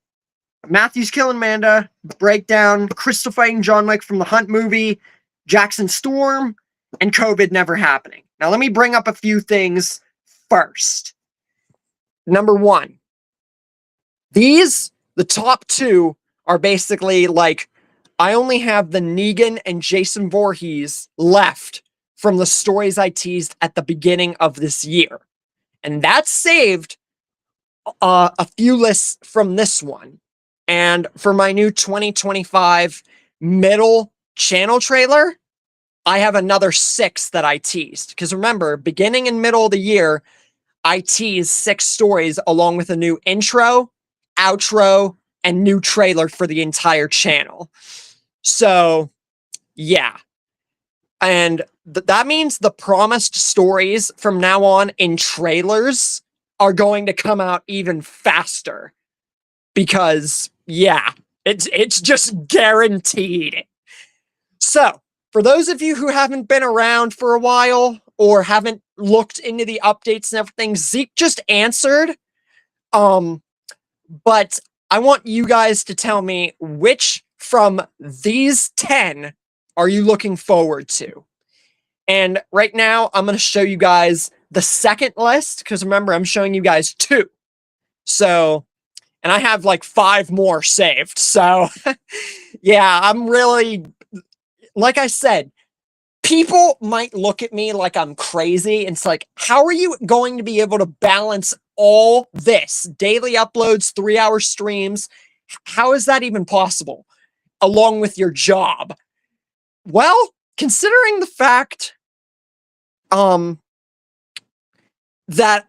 Matthews killing Manda, Breakdown, Crystal fighting John Wick from the Hunt movie, Jackson Storm, and COVID never happening. Now let me bring up a few things first. Number 1. The top 2 are basically like, I only have the Negan and Jason Voorhees left from the stories I teased at the beginning of this year. And that saved a few lists from this one. And for my new 2025 middle channel trailer, I have another 6 that I teased. Because remember, beginning and middle of the year, I teased 6 stories along with a new intro, outro, and new trailer for the entire channel. So, yeah. And that means the promised stories from now on in trailers are going to come out even faster. Because, yeah, it's just guaranteed. So, for those of you who haven't been around for a while or haven't looked into the updates and everything, Zeke just answered. But I want you guys to tell me which from these 10 are you looking forward to? And right now, I'm going to show you guys the second list, because remember, I'm showing you guys 2. So, and I have like 5 more saved. So, yeah, I'm really, like I said, people might look at me like I'm crazy. And it's like, how are you going to be able to balance all this? Daily uploads, 3-hour streams. How is that even possible? Along with your job? Well, considering the fact that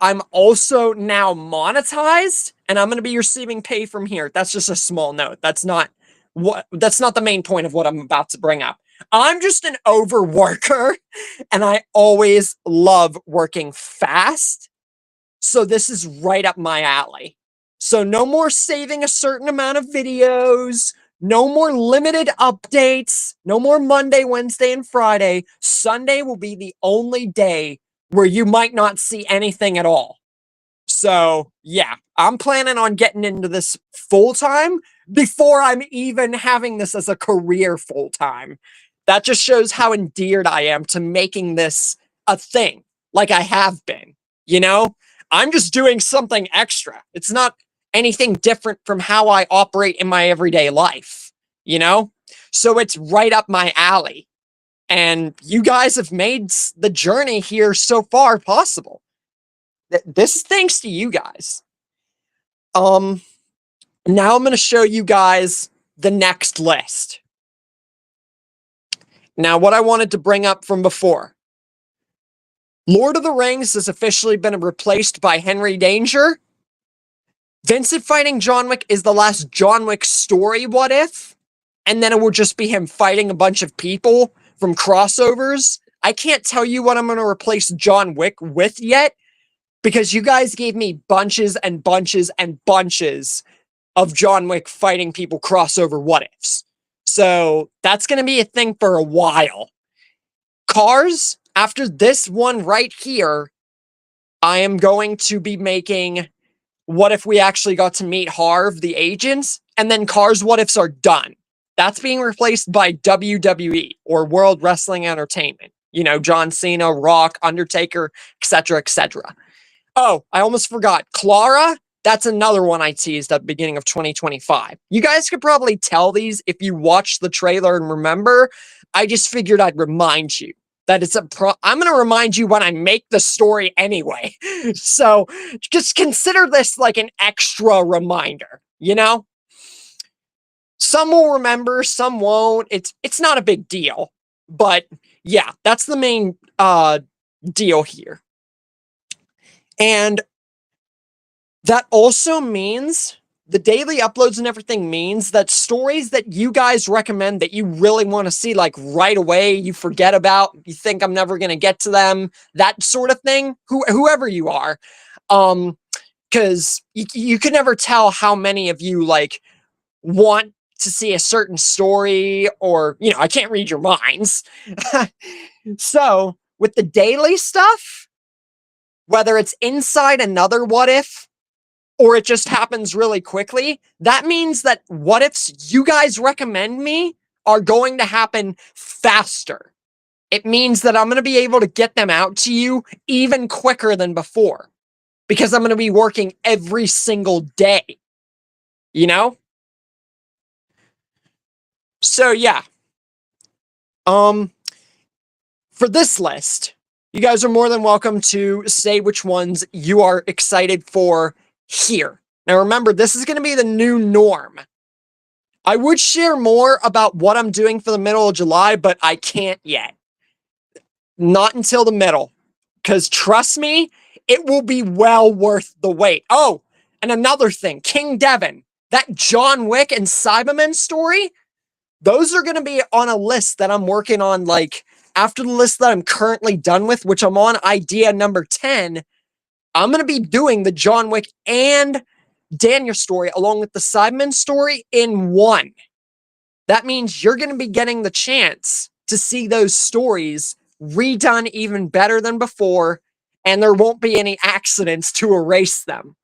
I'm also now monetized and I'm going to be receiving pay from here. That's just a small note. That's not the main point of what I'm about to bring up. I'm just an overworker and I always love working fast. So this is right up my alley. So no more saving a certain amount of videos, no more limited updates, no more Monday, Wednesday, and Friday. Sunday will be the only day where you might not see anything at all. So yeah, I'm planning on getting into this full time before I'm even having this as a career full time. That just shows how endeared I am to making this a thing, like I have been, you know? I'm just doing something extra. It's not anything different from how I operate in my everyday life, you know? So it's right up my alley. And you guys have made the journey here so far possible. This is thanks to you guys. Now I'm going to show you guys the next list. Now, what I wanted to bring up from before. Lord of the Rings has officially been replaced by Henry Danger. Vincent fighting John Wick is the last John Wick story, what if? And then it will just be him fighting a bunch of people from crossovers. I can't tell you what I'm going to replace John Wick with yet, because you guys gave me bunches and bunches and bunches of John Wick fighting people crossover what ifs. So that's going to be a thing for a while. Cars, after this one right here, I am going to be making what if we actually got to meet Harv, the agents, and then Cars what ifs are done. That's being replaced by WWE, or World Wrestling Entertainment. You know, John Cena, Rock, Undertaker, etc., etc. Oh, I almost forgot. Clara, that's another one I teased at the beginning of 2025. You guys could probably tell these if you watched the trailer and remember. I just figured I'd remind you that it's I'm going to remind you when I make the story anyway. So just consider this like an extra reminder, you know? Some will remember, some won't. It's not a big deal. But yeah, that's the main deal here. And that also means the daily uploads and everything means that stories that you guys recommend that you really want to see like right away, you forget about, you think I'm never going to get to them, that sort of thing, whoever you are. Because you can never tell how many of you like want to see a certain story, or, you know, I can't read your minds. So with the daily stuff, whether it's inside another what if, or it just happens really quickly, that means that what ifs you guys recommend me are going to happen faster. It means that I'm going to be able to get them out to you even quicker than before, because I'm going to be working every single day, you know? So yeah. For this list, you guys are more than welcome to say which ones you are excited for here. Now remember, this is going to be the new norm. I would share more about what I'm doing for the middle of July, but I can't yet. Not until the middle. Because trust me, it will be well worth the wait. Oh, and another thing, King Devin, that John Wick and Cybermen story, those are going to be on a list that I'm working on, like, after the list that I'm currently done with, which I'm on idea number 10, I'm going to be doing the John Wick and Daniel story along with the Cybermen story in one. That means you're going to be getting the chance to see those stories redone even better than before, and there won't be any accidents to erase them.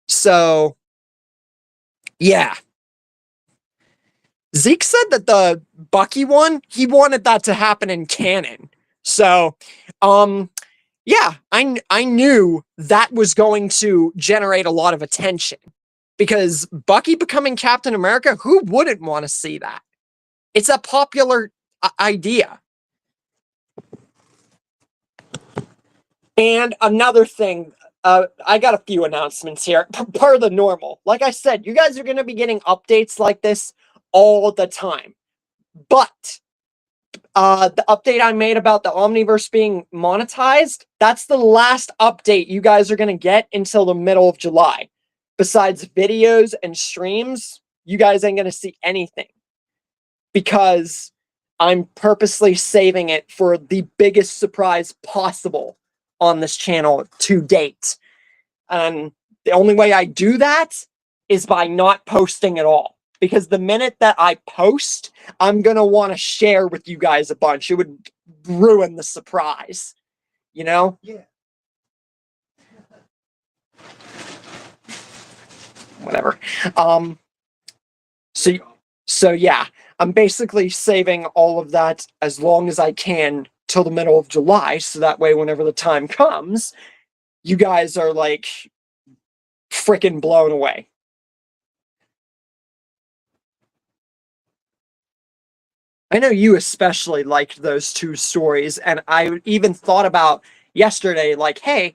So, yeah. Zeke said that the Bucky one, he wanted that to happen in canon. So, yeah, I knew that was going to generate a lot of attention. Because Bucky becoming Captain America, who wouldn't want to see that? It's a popular idea. And another thing, I got a few announcements here, per the normal. Like I said, you guys are going to be getting updates like this all the time. But the update I made about the Omniverse being monetized, that's the last update you guys are going to get until the middle of July. Besides videos and streams, you guys ain't going to see anything. Because I'm purposely saving it for the biggest surprise possible on this channel to date. And the only way I do that is by not posting at all. Because the minute that I post, I'm going to want to share with you guys a bunch. It would ruin the surprise. You know? Yeah. Whatever. So yeah, I'm basically saving all of that as long as I can till the middle of July, so that way whenever the time comes, you guys are like freaking blown away. I know you especially liked those two stories, and I even thought about yesterday, like, hey,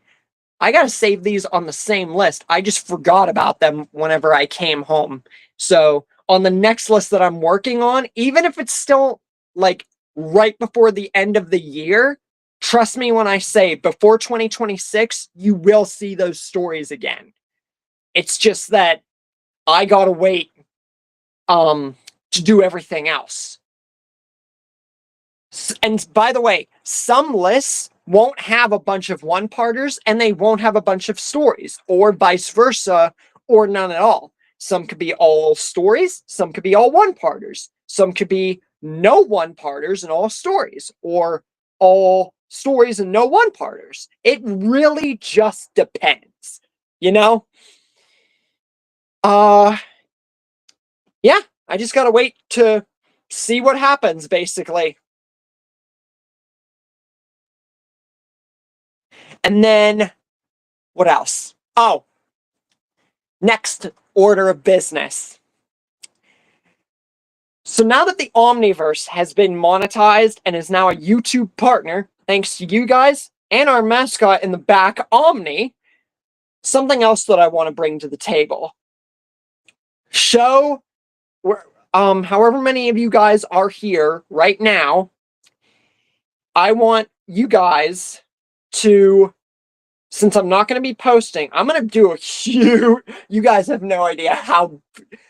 I gotta save these on the same list. I just forgot about them whenever I came home. So on the next list that I'm working on, even if it's still like right before the end of the year, trust me when I say before 2026, you will see those stories again. It's just that I gotta wait to do everything else. And by the way, some lists won't have a bunch of one-parters and they won't have a bunch of stories, or vice versa, or none at all. Some could be all stories, some could be all one-parters, some could be no one-parters and all stories, or all stories and no one-parters. It really just depends, you know? Yeah, I just gotta wait to see what happens, basically. And then, what else? Oh, next order of business. So now that the Omniverse has been monetized and is now a YouTube partner, thanks to you guys and our mascot in the back, OMNI, something else that I want to bring to the table. Show, however many of you guys are here right now, I want you guys to, since I'm not going to be posting, I'm going to do a huge, you guys have no idea how,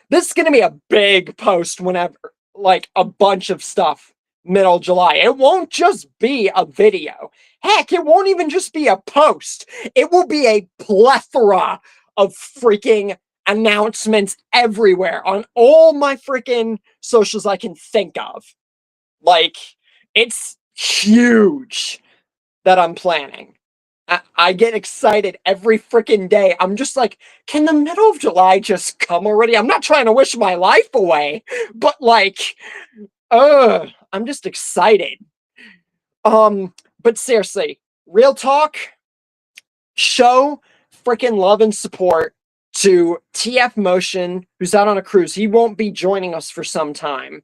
this is going to be a big post whenever, like a bunch of stuff, middle July. It won't just be a video. Heck, it won't even just be a post. It will be a plethora of freaking announcements everywhere on all my freaking socials I can think of. Like, it's huge that I'm planning. I get excited every freaking day. I'm just like, can the middle of July just come already? I'm not trying to wish my life away, but like, I'm just excited. But seriously, real talk, show freaking love and support to TF Motion, who's out on a cruise. He won't be joining us for some time.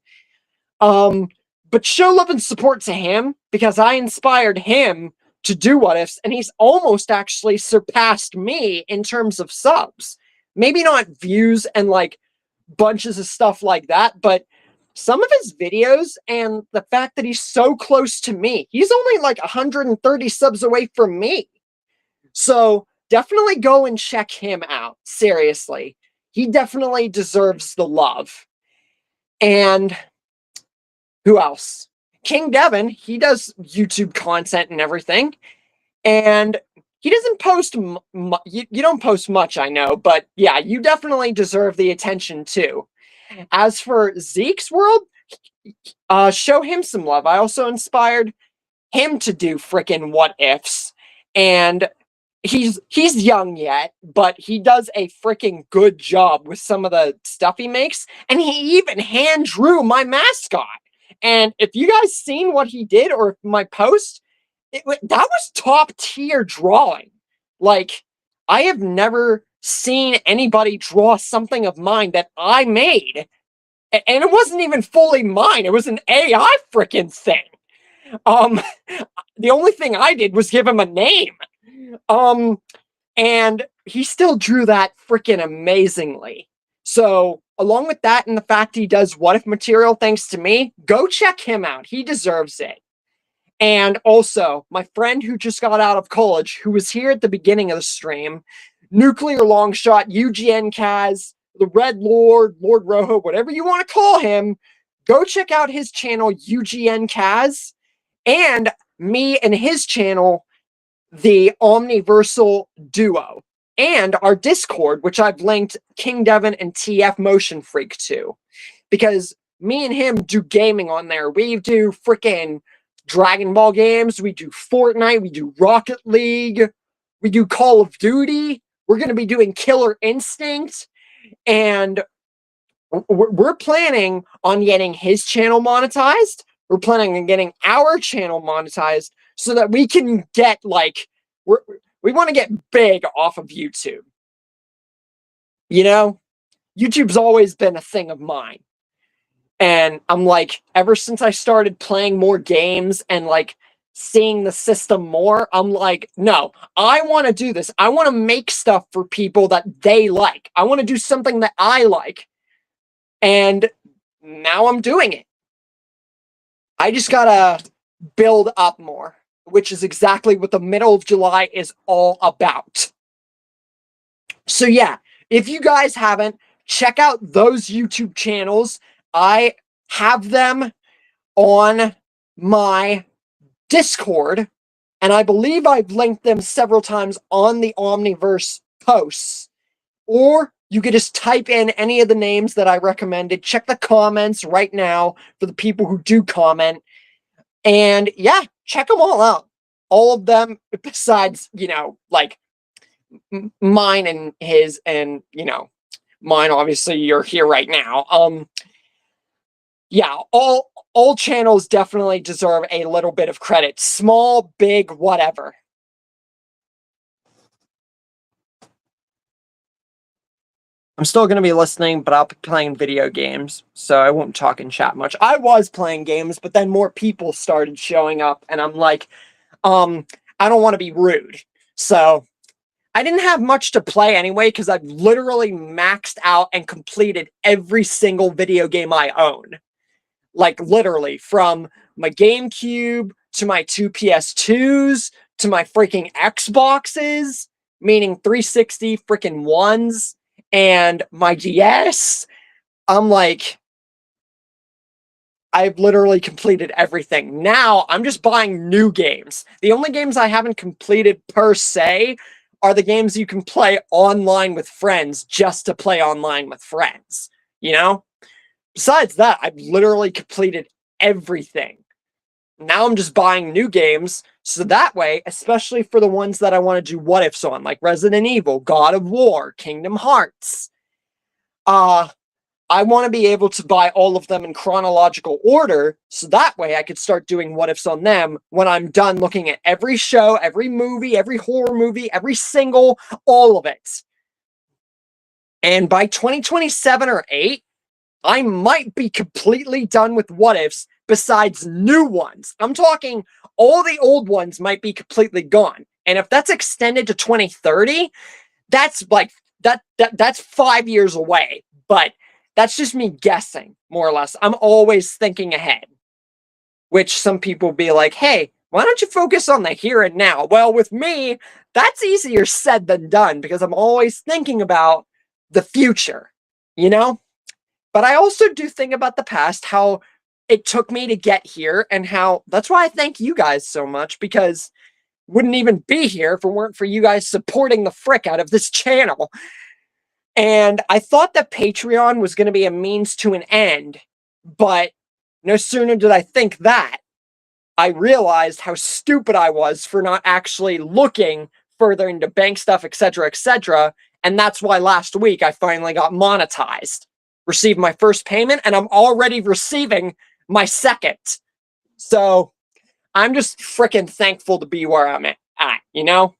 But show love and support to him because I inspired him to do What Ifs, and he's almost actually surpassed me in terms of subs. Maybe not views and like bunches of stuff like that, but some of his videos and the fact that he's so close to me, he's only like 130 subs away from me. So definitely go and check him out. Seriously. He definitely deserves the love. And who else? King Devin, he does YouTube content and everything. And he doesn't post, you don't post much, I know, but yeah, you definitely deserve the attention too. As for Zeke's world, show him some love. I also inspired him to do frickin' what ifs, and he's young yet, but he does a freaking good job with some of the stuff he makes, and he even hand drew my mascot. And if you guys seen what he did or my post, that was top tier drawing. Like, I have never seen anybody draw something of mine that I made, and it wasn't even fully mine. It was an AI freaking thing. The only thing I did was give him a name. And he still drew that freaking amazingly. So, along with that and the fact he does what if material thanks to me, go check him out. He deserves it. And also, my friend who just got out of college, who was here at the beginning of the stream, Nuclear Longshot, UGN Kaz, the Red Lord, Lord Rojo, whatever you want to call him, go check out his channel, UGN Kaz, and me and his channel, the Omniversal Duo, and our Discord, which I've linked King Devin and TF Motion Freak to, because me and him do gaming on there. We do freaking Dragon Ball games, we do Fortnite, we do Rocket League, we do Call of Duty, we're going to be doing Killer Instinct, and we're planning on getting his channel monetized. We're planning on getting our channel monetized so that we can get, like, we want to get big off of YouTube. You know, YouTube's always been a thing of mine. And I'm like, ever since I started playing more games and like seeing the system more, I'm like, no, I want to do this. I want to make stuff for people that they like. I want to do something that I like. And now I'm doing it. I just gotta build up more, which is exactly what the middle of July is all about. So yeah, if you guys haven't, check out those YouTube channels. I have them on my Discord, and I believe I've linked them several times on the Omniverse posts. Or you could just type in any of the names that I recommended. Check the comments right now for the people who do comment. And yeah, check them all out. All of them, besides, you know, like mine and his, and, you know, mine, obviously, you're here right now. Yeah, all channels definitely deserve a little bit of credit. Small, big, whatever. I'm still going to be listening, but I'll be playing video games, so I won't talk in chat much. I was playing games, but then more people started showing up, and I'm like, I don't want to be rude. So I didn't have much to play anyway, because I've literally maxed out and completed every single video game I own. Like, literally, from my GameCube to my two PS2s to my freaking Xboxes, meaning 360 freaking ones, and my DS. I'm like, I've literally completed everything. Now, I'm just buying new games. The only games I haven't completed per se are the games you can play online with friends just to play online with friends, you know? Besides that, I've literally completed everything. Now I'm just buying new games, so that way, especially for the ones that I want to do what ifs on, like Resident Evil, God of War, Kingdom Hearts, I want to be able to buy all of them in chronological order, so that way I could start doing what ifs on them when I'm done looking at every show, every movie, every horror movie, every single, all of it. And by 2027 or 8, I might be completely done with what ifs, besides new ones. I'm talking all the old ones might be completely gone. And if that's extended to 2030, that's like that's 5 years away. But That's just me guessing, more or less. I'm always thinking ahead, which some people be like, hey, why don't you focus on the here and now? Well, with me, that's easier said than done because I'm always thinking about the future, you know? But I also do think about the past, how it took me to get here, and how that's why I thank you guys so much, because wouldn't even be here if it weren't for you guys supporting the frick out of this channel. And I thought that Patreon was going to be a means to an end, but no sooner did I think that, I realized how stupid I was for not actually looking further into bank stuff, etc., etc. And that's why last week I finally got monetized, received my first payment, and I'm already receiving my second. So I'm just freaking thankful to be where I'm at, you know?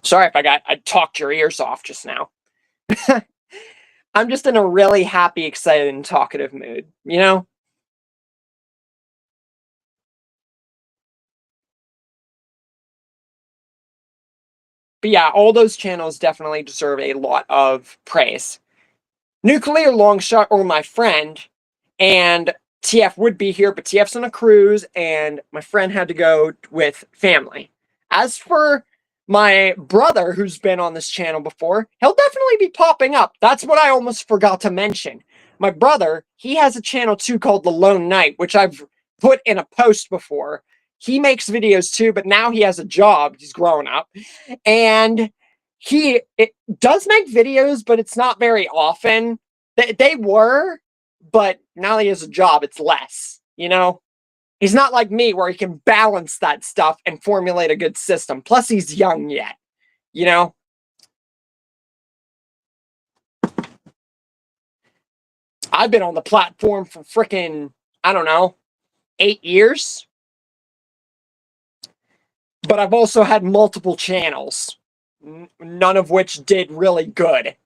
Sorry if I talked your ears off just now. I'm just in a really happy, excited, and talkative mood, you know? But yeah, all those channels definitely deserve a lot of praise. Nuclear Longshot, or my friend, and TF would be here, but TF's on a cruise, and my friend had to go with family. As for my brother, who's been on this channel before, he'll definitely be popping up. That's what I almost forgot to mention. My brother, he has a channel too called The Lone Knight, which I've put in a post before. He makes videos too, but now he has a job. He's grown up. And it does make videos, but it's not very often. They were, but now he has a job, it's less, you know? He's not like me where he can balance that stuff and formulate a good system. Plus, he's young yet, you know? I've been on the platform for freaking, I don't know, 8 years. But I've also had multiple channels, none of which did really good.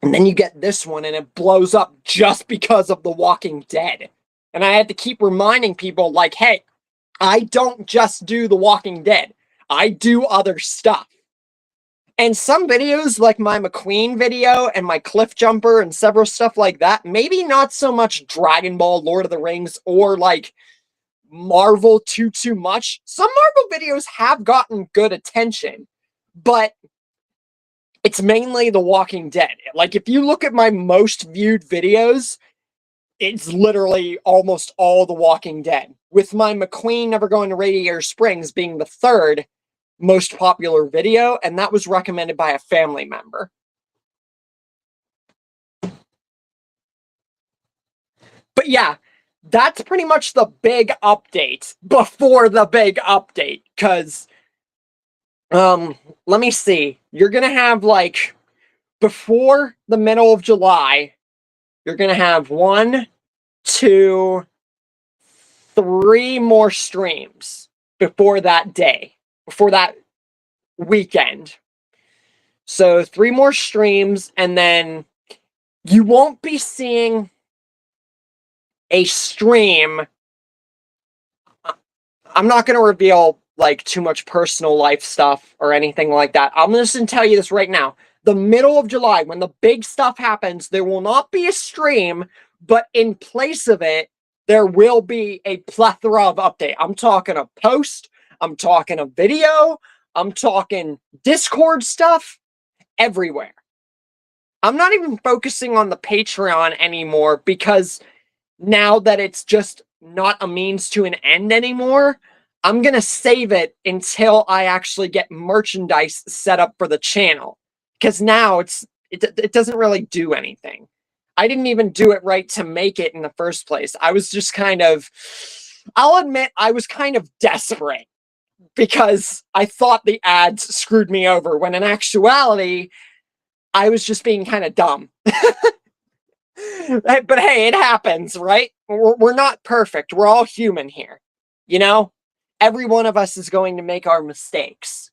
And then you get this one and it blows up just because of The Walking Dead. And I had to keep reminding people, like, hey, I don't just do The Walking Dead. I do other stuff. And some videos, like my McQueen video and my Cliff Jumper and several stuff like that, maybe not so much Dragon Ball, Lord of the Rings, or like Marvel too much. Some Marvel videos have gotten good attention, but it's mainly The Walking Dead. Like, if you look at my most viewed videos, it's literally almost all The Walking Dead, with my McQueen Never Going to Radiator Springs being the third most popular video, and that was recommended by a family member. But yeah, that's pretty much the big update before the big update, because let me see. You're gonna have, like, before the middle of July, you're gonna have 1, 2, 3 more streams before that day, before that weekend. So 3 more streams, and then you won't be seeing a stream. I'm not going to reveal like too much personal life stuff or anything like that. I'm just going to tell you this right now. The middle of July, when the big stuff happens, there will not be a stream, but in place of it, there will be a plethora of update. I'm talking a post, I'm talking a video, I'm talking Discord stuff, everywhere. I'm not even focusing on the Patreon anymore, because now that it's just not a means to an end anymore, I'm going to save it until I actually get merchandise set up for the channel. Because now it doesn't really do anything. I didn't even do it right to make it in the first place. I was just kind of, I'll admit, I was kind of desperate, because I thought the ads screwed me over, when in actuality, I was just being kind of dumb. But hey, it happens, right? We're not perfect. We're all human here. You know? Every one of us is going to make our mistakes.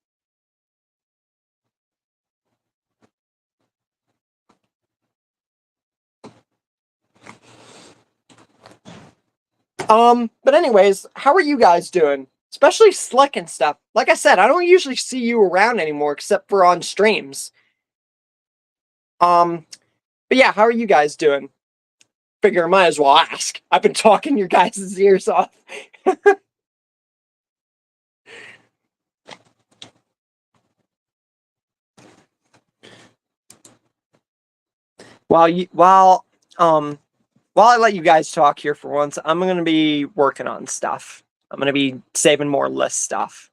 But anyways, how are you guys doing? Especially Slick and stuff. Like I said, I don't usually see you around anymore except for on streams. But yeah, how are you guys doing? Figure I might as well ask. I've been talking your guys' ears off. While I let you guys talk here for once, I'm gonna be working on stuff. I'm gonna be saving more list stuff.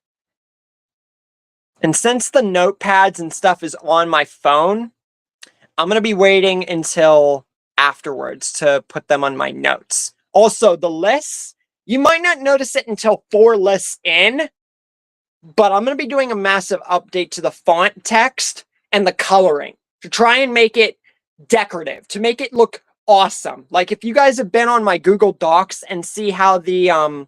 And since the notepads and stuff is on my phone, I'm gonna be waiting until afterwards to put them on my notes. Also, the lists, you might not notice it until 4 lists in, but I'm gonna be doing a massive update to the font text and the coloring to try and make it decorative, to make it look awesome. Like if you guys have been on my Google Docs and see how the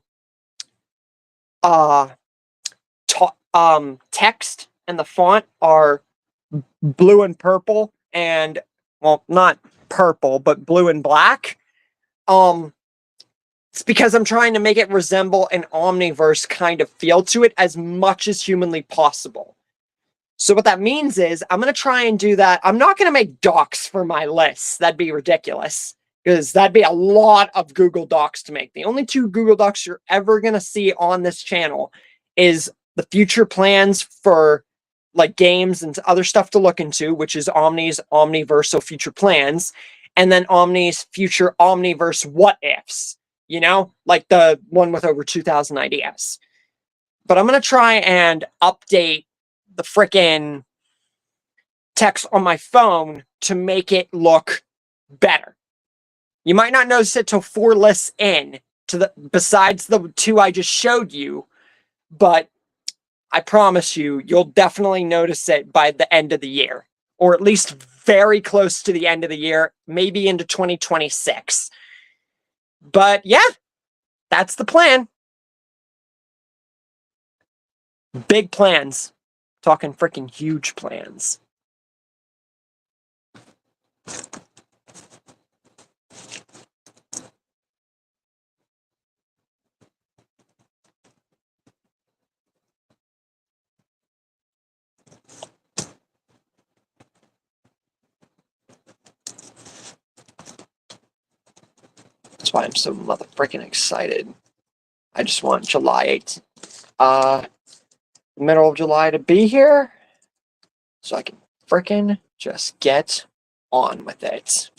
text and the font are blue and purple and, well, not purple, but blue and black. It's because I'm trying to make it resemble an Omniverse kind of feel to it as much as humanly possible. So what that means is I'm going to try and do that. I'm not going to make docs for my lists. That'd be ridiculous because that'd be a lot of Google Docs to make. The only 2 Google Docs you're ever going to see on this channel is the future plans for like games and other stuff to look into, which is Omni's Omniverse future plans, and then Omni's future Omniverse what ifs, you know, like the one with over 2,000 ideas. But I'm going to try and update the frickin' text on my phone to make it look better. You might not notice it till 4 lists in, besides the 2 I just showed you, but I promise you, you'll definitely notice it by the end of the year, or at least very close to the end of the year, maybe into 2026. But yeah, that's the plan. Big plans. Talking freaking huge plans. That's why I'm so mother freaking excited. I just want July 8th, middle of July to be here, so I can freaking just get on with it.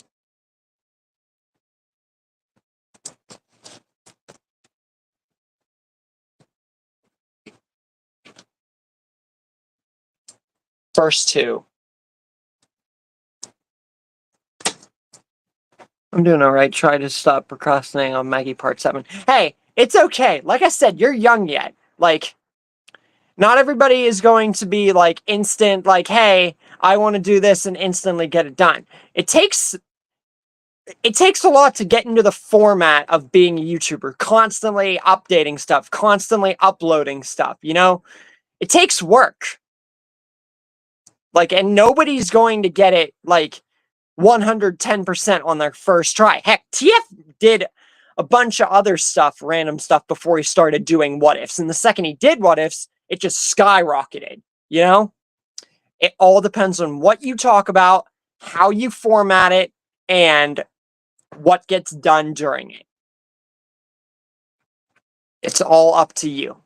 First 2. I'm doing all right. Try to stop procrastinating on Maggie Part 7. Hey, it's okay. Like I said, you're young yet. Like, not everybody is going to be like instant, like, hey, I want to do this and instantly get it done. It takes a lot to get into the format of being a YouTuber, constantly updating stuff, constantly uploading stuff, you know? It takes work. Like, and nobody's going to get it, like, 110% on their first try. Heck, TF did a bunch of other stuff, random stuff, before he started doing what ifs. And the second he did what ifs, it just skyrocketed, you know? It all depends on what you talk about, how you format it, and what gets done during it. It's all up to you.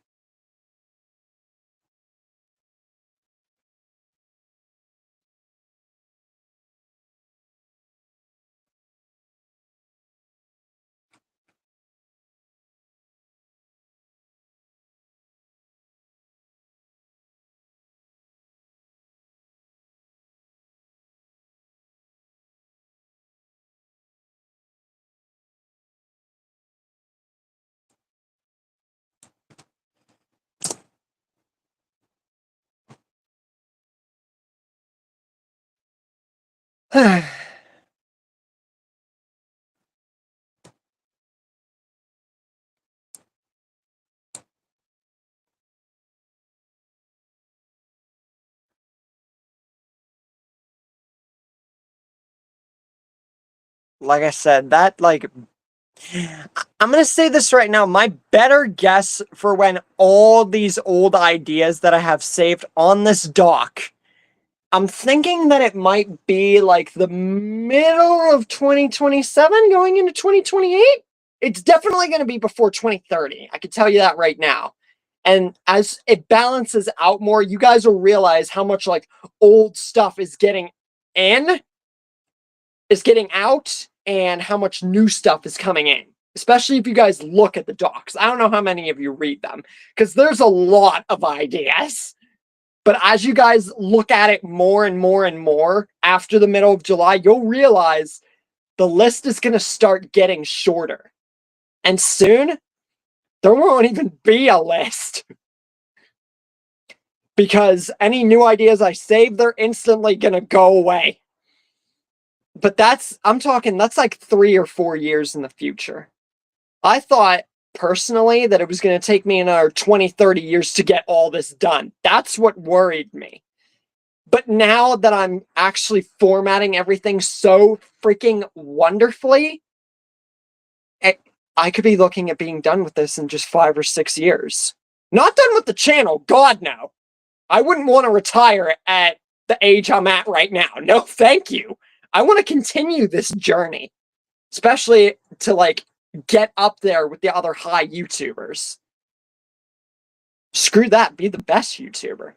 Like I said, that, like, I'm going to say this right now. My better guess for when all these old ideas that I have saved on this doc I'm thinking that it might be like the middle of 2027 going into 2028. It's definitely going to be before 2030. I can tell you that right now. And as it balances out more, you guys will realize how much like old stuff is getting in, is getting out, and how much new stuff is coming in. Especially if you guys look at the docs. I don't know how many of you read them, because there's a lot of ideas. But as you guys look at it more and more and more after the middle of July, you'll realize the list is going to start getting shorter. And soon, there won't even be a list. Because any new ideas I save, they're instantly going to go away. But I'm talking, that's like 3 or 4 years in the future. I thought personally that it was going to take me another 20, 30 years to get all this done. That's what worried me. But now that I'm actually formatting everything so freaking wonderfully, I could be looking at being done with this in just 5 or 6 years. Not done with the channel, God no. I wouldn't want to retire at the age I'm at right now. No, thank you. I want to continue this journey, especially to like get up there with the other high YouTubers. Screw that, be the best YouTuber.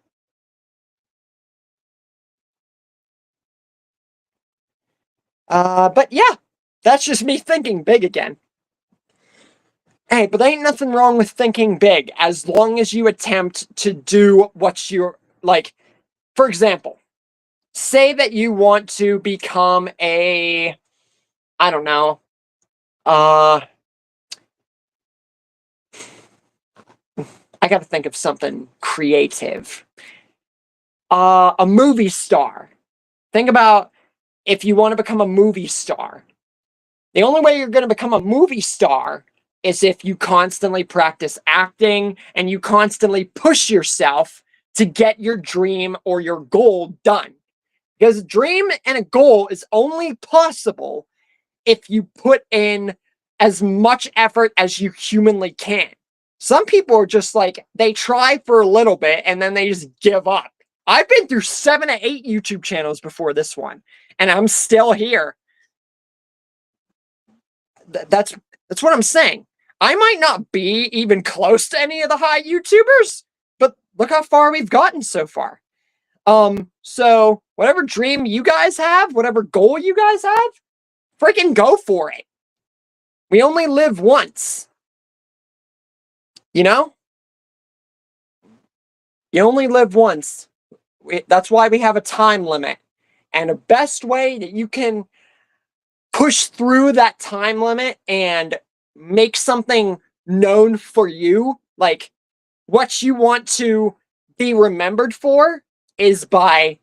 But yeah, that's just me thinking big again. Hey, but there ain't nothing wrong with thinking big as long as you attempt to do what you're like. For example, say that you want to become a, I don't know, I gotta think of something creative. A movie star. Think about if you want to become a movie star. The only way you're going to become a movie star is if you constantly practice acting and you constantly push yourself to get your dream or your goal done. Because a dream and a goal is only possible if you put in as much effort as you humanly can. Some people are just like, they try for a little bit and then they just give up. I've been through 7 to 8 YouTube channels before this one, and I'm still here. That's what I'm saying. I might not be even close to any of the high YouTubers, but look how far we've gotten so far. So whatever dream you guys have, whatever goal you guys have, freaking go for it. We only live once. You know? You only live once. That's why we have a time limit. And the best way that you can push through that time limit and make something known for you, like what you want to be remembered for, is by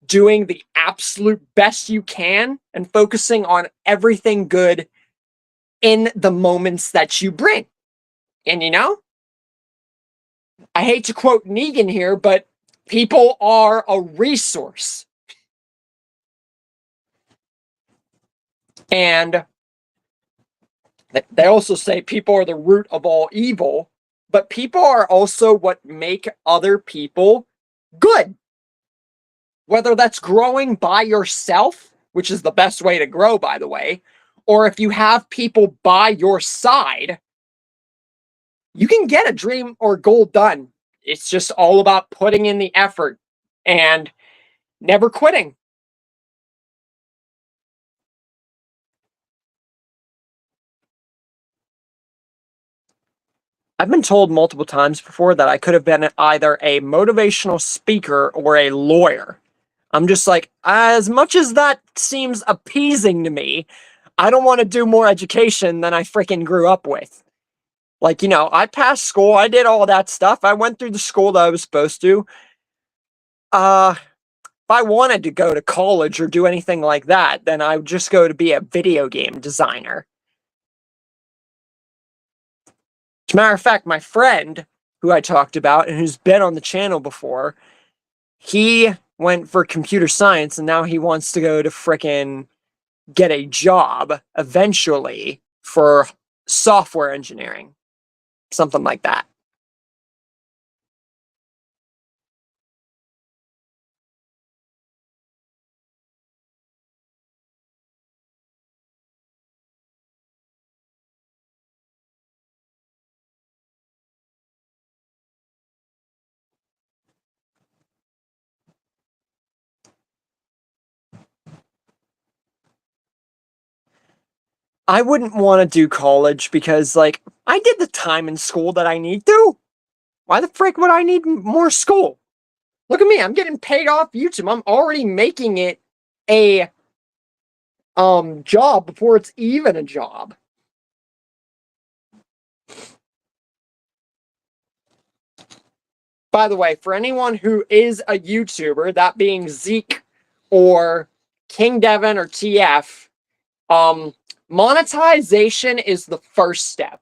doing the absolute best you can and focusing on everything good in the moments that you bring. And you know, I hate to quote Negan here, but people are a resource. And they also say people are the root of all evil, but people are also what make other people good. Whether that's growing by yourself, which is the best way to grow, by the way, or if you have people by your side, you can get a dream or goal done. It's just all about putting in the effort and never quitting. I've been told multiple times before that I could have been either a motivational speaker or a lawyer. I'm just like, as much as that seems appeasing to me, I don't want to do more education than I freaking grew up with. Like, you know, I passed school, I did all that stuff, I went through the school that I was supposed to. If I wanted to go to college or do anything like that, then I would just go to be a video game designer. As a matter of fact, my friend who I talked about and who's been on the channel before, he went for computer science and now he wants to go to frickin' get a job eventually for software engineering. Something like that. I wouldn't want to do college because, like, I did the time in school that I need to. Why the frick would I need more school? Look at me, I'm getting paid off YouTube. I'm already making it a job before it's even a job. By the way, for anyone who is a YouTuber, that being Zeke or King Devin or TF, monetization is the first step.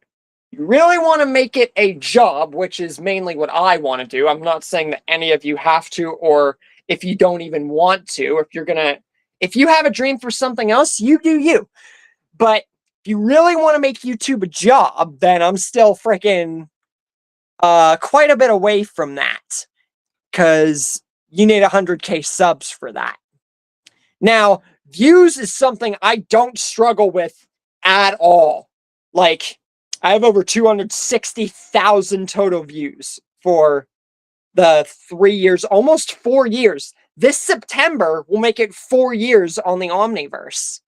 You really want to make it a job, which is mainly what I want to do. I'm not saying that any of you have to, or if you don't even want to, if you have a dream for something else, you do you. But if you really want to make YouTube a job, then I'm still freaking quite a bit away from that, because you need 100K subs for that. Now, views is something I don't struggle with at all. Like, I have over 260,000 total views for the 3 years, almost 4 years. This September will make it 4 years on the Omniverse.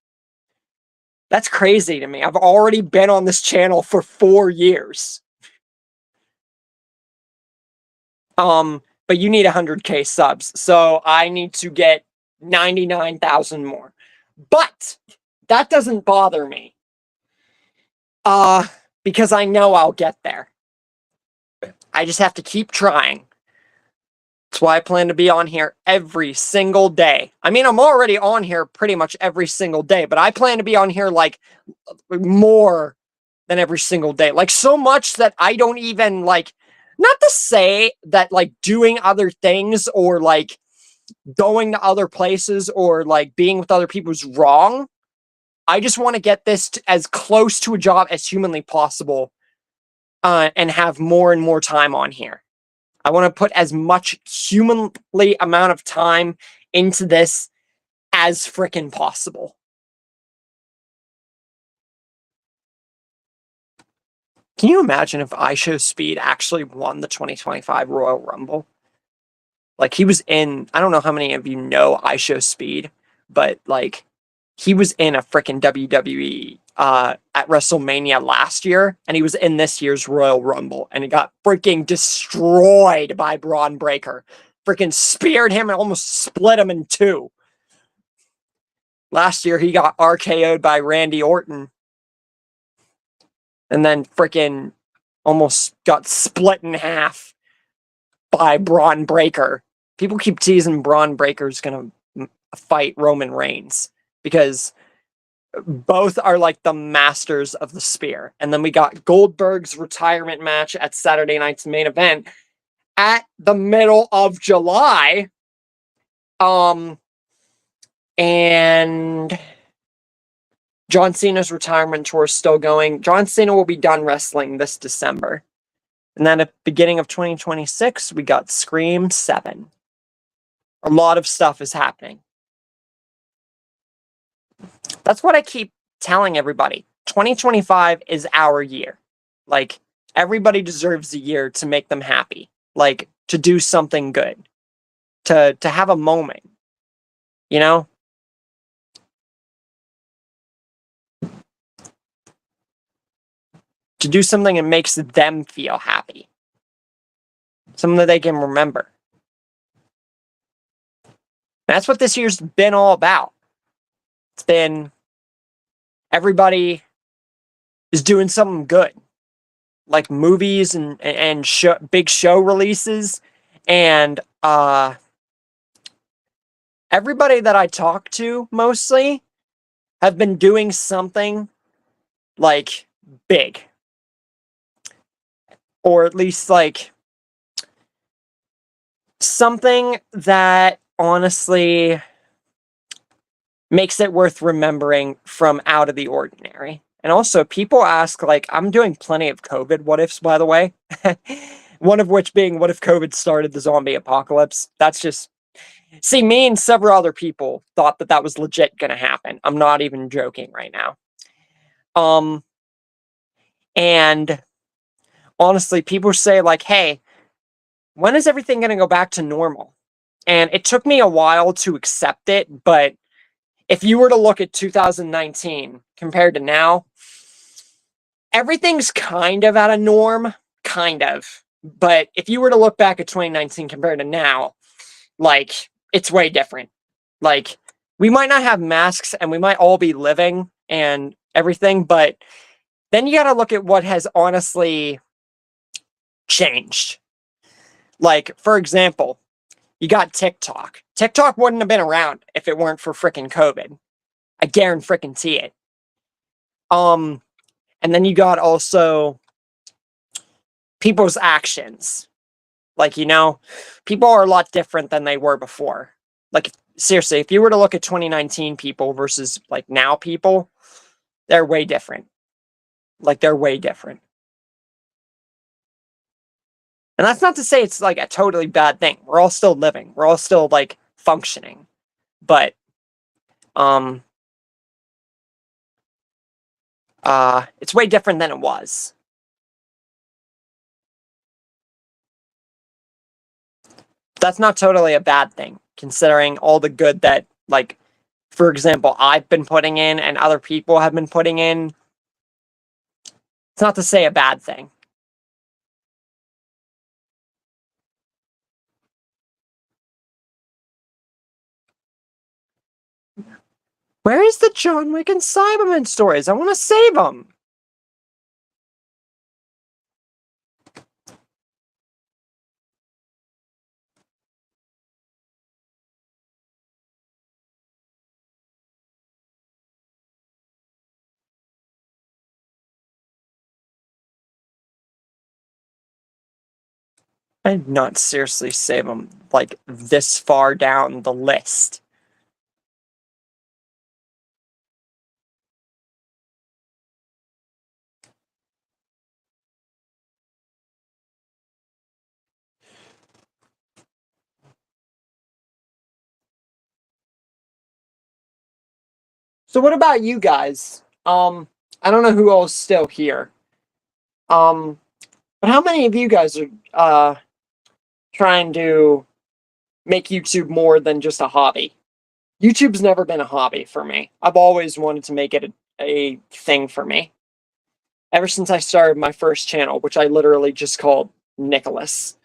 That's crazy to me. I've already been on this channel for 4 years. But you need 100K subs, so I need to get 99,000 more. But that doesn't bother me. Because I know I'll get there. I just have to keep trying. That's why I plan to be on here every single day. I mean, I'm already on here pretty much every single day, but I plan to be on here, like, more than every single day. Like, so much that I don't even, like, not to say that, like, doing other things or, like, going to other places or, like, being with other people is wrong. I just want to get this as close to a job as humanly possible, and have more and more time on here. I want to put as much humanly amount of time into this as frickin' possible. Can you imagine if IShowSpeed actually won the 2025 Royal Rumble? Like, he was in, I don't know how many of you know IShowSpeed, but, like, he was in a frickin' WWE at WrestleMania last year, and he was in this year's Royal Rumble, and he got freaking destroyed by Braun Breaker. Freaking speared him and almost split him in two. Last year, he got RKO'd by Randy Orton, and then freaking almost got split in half by Braun Breaker. People keep teasing Braun Breaker's gonna fight Roman Reigns, because both are like the masters of the spear. And then we got Goldberg's retirement match at Saturday night's main event at the middle of July. And John Cena's retirement tour is still going. John Cena will be done wrestling this December. And then at the beginning of 2026, we got Scream 7. A lot of stuff is happening. That's what I keep telling everybody. 2025 is our year. Like, everybody deserves a year to make them happy. Like, to do something good. To have a moment. You know? To do something that makes them feel happy. Something that they can remember. That's what this year's been all about. It's been everybody is doing something good, like movies and big show releases, and everybody that I talk to mostly have been doing something like big, or at least like something that honestly makes it worth remembering from out of the ordinary. And also, people ask, like, I'm doing plenty of COVID what-ifs, by the way. One of which being, what if COVID started the zombie apocalypse? That's just... See, me and several other people thought that that was legit going to happen. I'm not even joking right now. And honestly, people say, like, hey, when is everything going to go back to normal? And it took me a while to accept it, but if you were to look at 2019 compared to now, everything's kind of at a norm, kind of. But if you were to look back at 2019 compared to now, like, it's way different. Like, we might not have masks and we might all be living and everything, but then you got to look at what has honestly changed. Like, for example, you got TikTok. TikTok wouldn't have been around if it weren't for freaking COVID. I guarantee it. And then you got also people's actions. Like, you know, people are a lot different than they were before. Like, seriously, if you were to look at 2019 people versus like now people, they're way different. Like, they're way different. And that's not to say it's like a totally bad thing. We're all still living. We're all still like functioning. But it's way different than it was. That's not totally a bad thing, considering all the good that, like, for example, I've been putting in and other people have been putting in. It's not to say a bad thing. Where is the John Wick and Cyberman stories? I want to save them. I did not seriously save them, like, this far down the list. So what about you guys? I don't know who else is still here. But how many of you guys are trying to make YouTube more than just a hobby? YouTube's never been a hobby for me. I've always wanted to make it a thing for me. Ever since I started my first channel, which I literally just called Nicholas.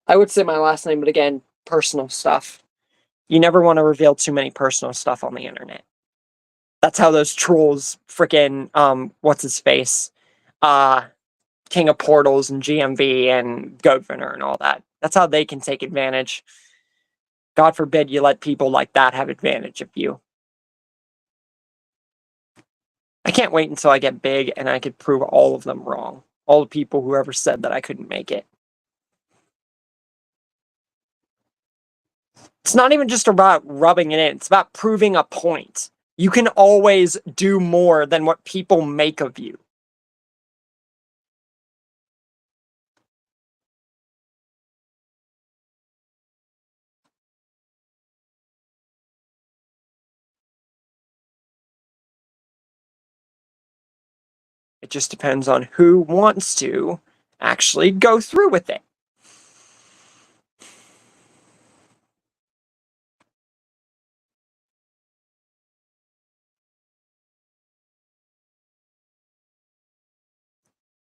I would say my last name, but again, personal stuff. You never want to reveal too many personal stuff on the internet. That's how those trolls freaking, what's his face? King of Portals and GMV and Goatvinner and all that. That's how they can take advantage. God forbid you let people like that have advantage of you. I can't wait until I get big and I could prove all of them wrong. All the people who ever said that I couldn't make it. It's not even just about rubbing it in. It's about proving a point. You can always do more than what people make of you. It just depends on who wants to actually go through with it.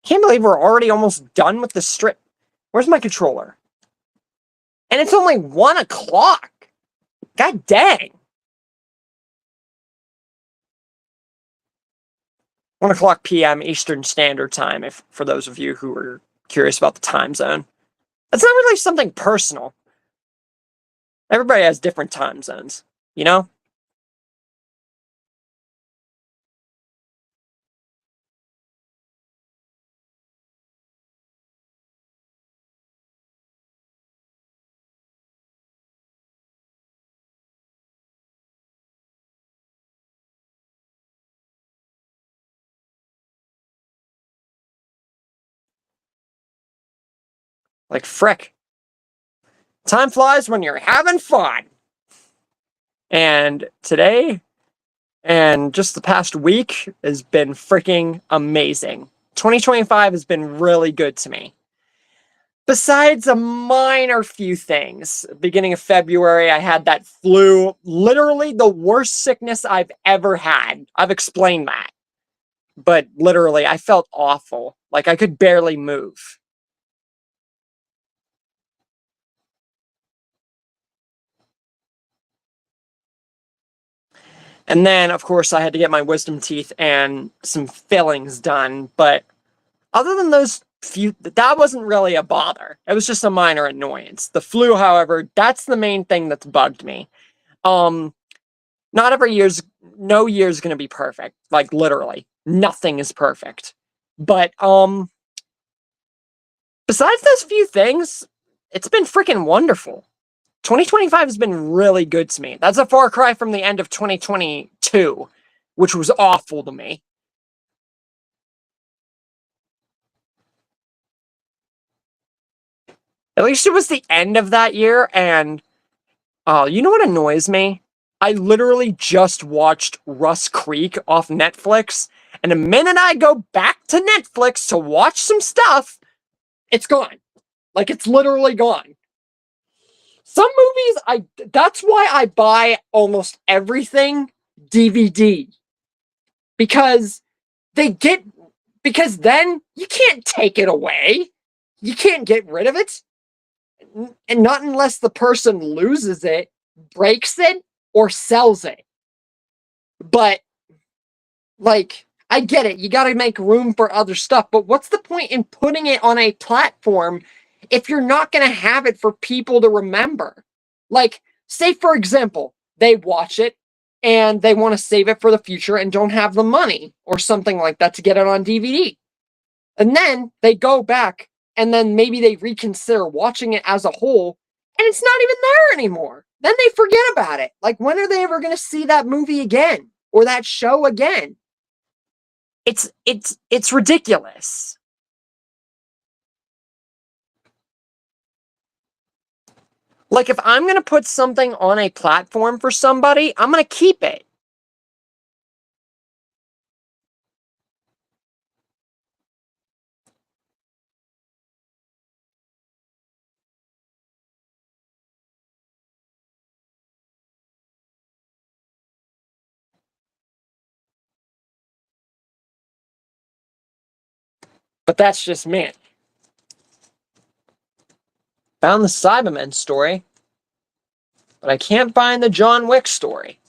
Can't believe we're already almost done with the strip. Where's my controller? And it's only 1 o'clock. God dang. 1 o'clock p.m. Eastern Standard Time, if for those of you who are curious about the time zone. That's not really something personal. Everybody has different time zones, you know? Like, frick. Time flies when you're having fun. And today, and just the past week, has been freaking amazing. 2025 has been really good to me. Besides a minor few things, beginning of February, I had that flu, literally the worst sickness I've ever had. I've explained that. But literally, I felt awful. Like I could barely move. And then, of course, I had to get my wisdom teeth and some fillings done. But other than those few, that wasn't really a bother. It was just a minor annoyance. The flu, however, that's the main thing that's bugged me. Um, Not every year's, no year's gonna be perfect. Like literally, nothing is perfect. But besides those few things, it's been freaking wonderful. 2025 has been really good to me. That's a far cry from the end of 2022, which was awful to me. At least it was the end of that year, and you know what annoys me? I literally just watched Russ Creek off Netflix, and the minute I go back to Netflix to watch some stuff, it's gone. Like it's literally gone. Some movies, that's why I buy almost everything DVD. Because they get, because then you can't take it away. You can't get rid of it. And not unless the person loses it, breaks it, or sells it. But, like, I get it. You got to make room for other stuff. But what's the point in putting it on a platform if you're not going to have it for people to remember? Like, say, for example, they watch it and they want to save it for the future and don't have the money or something like that to get it on DVD. And then they go back and then maybe they reconsider watching it as a whole and it's not even there anymore. Then they forget about it. Like, when are they ever going to see that movie again or that show again? It's ridiculous. Like, if I'm going to put something on a platform for somebody, I'm going to keep it. But that's just me. Found the Cybermen story, but I can't find the John Wick story.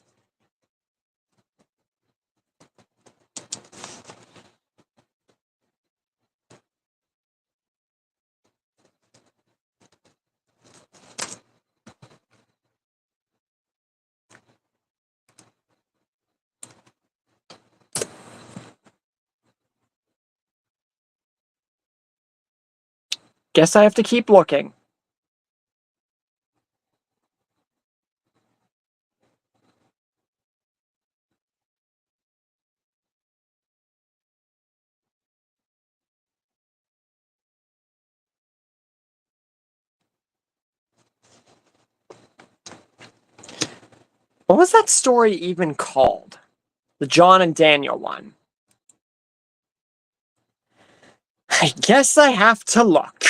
Guess I have to keep looking. What was that story even called? The John and Daniel one. I guess I have to look.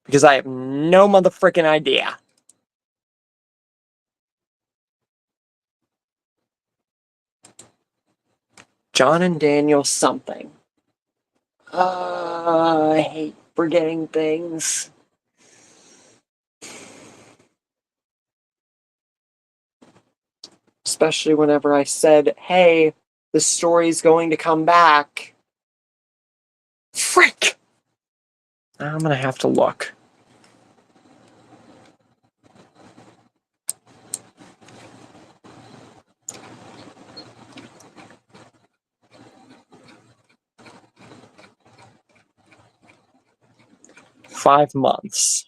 Because I have no motherfucking idea. John and Daniel something. I hate forgetting things. Especially whenever I said, hey, the story's going to come back. Frick! I'm gonna have to look. Five months.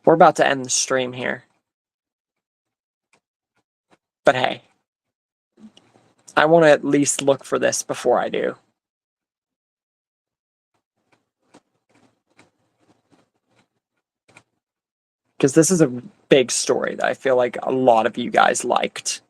We're about to end the stream here. But hey, I want to at least look for this before I do. Because this is a big story that I feel like a lot of you guys liked.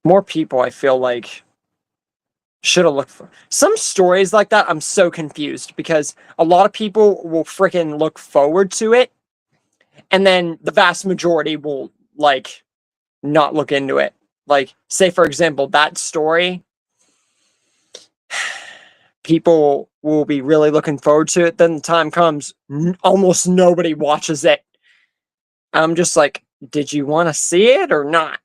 More people, I feel like, should have looked for some stories like that. I'm so confused because a lot of people will freaking look forward to it, and then the vast majority will like not look into it. Like, say for example, that story, people will be really looking forward to it. Then the time comes, almost nobody watches it. I'm just like, did you want to see it or not?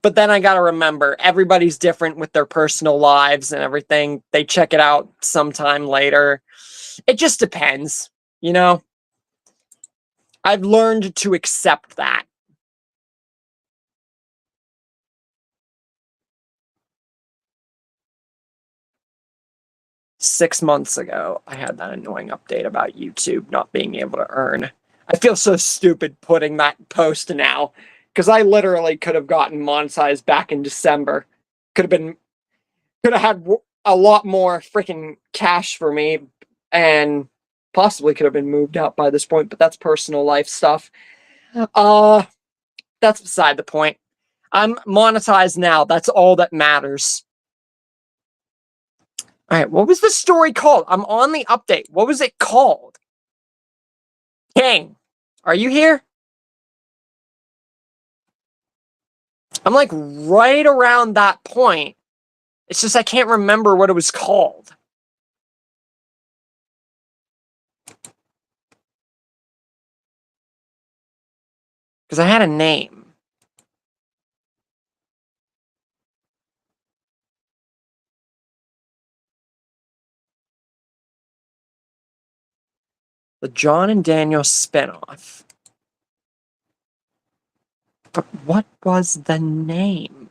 But then I got to remember, everybody's different with their personal lives and everything. They check it out sometime later. It just depends, you know? I've learned to accept that. Six months ago, I had that annoying update about YouTube not being able to earn. I feel so stupid putting that post now because I literally could have gotten monetized back in December. Could have had a lot more freaking cash for me and possibly could have been moved out by this point, but that's personal life stuff. That's beside the point. I'm monetized now. That's all that matters. All right, what was the story called? I'm on the update. What was it called? King, are you here? I'm like right around that point. It's just I can't remember what it was called. Because I had a name. The John and Daniel spinoff. But what was the name?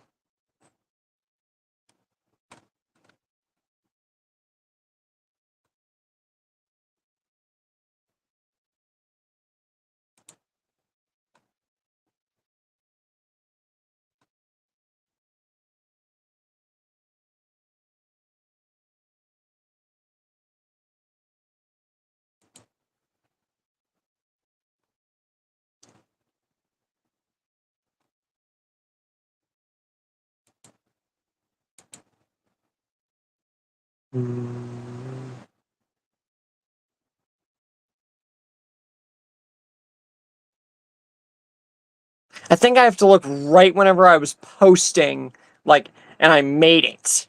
I think I have to look right whenever I was posting, like, and I made it.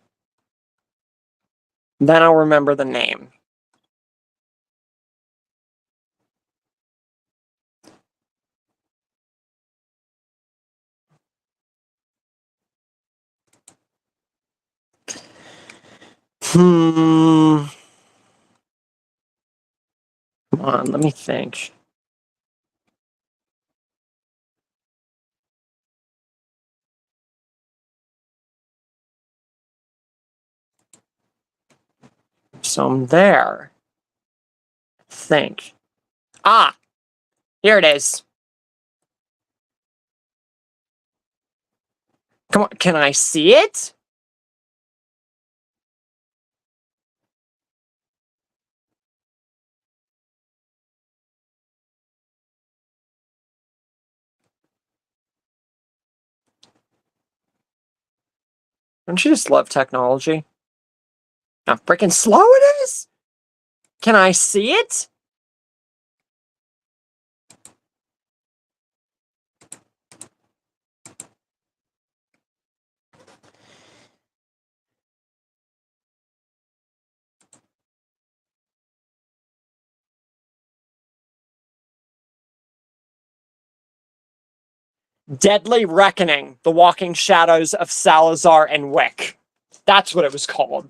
Then I'll remember the name. Come on, let me think. So I'm there. Think. Ah, here it is. Come on, can I see it? Don't you just love technology? How freaking slow it is? Can I see it? Deadly Reckoning, The Walking Shadows of Salazar and Wick. That's what it was called.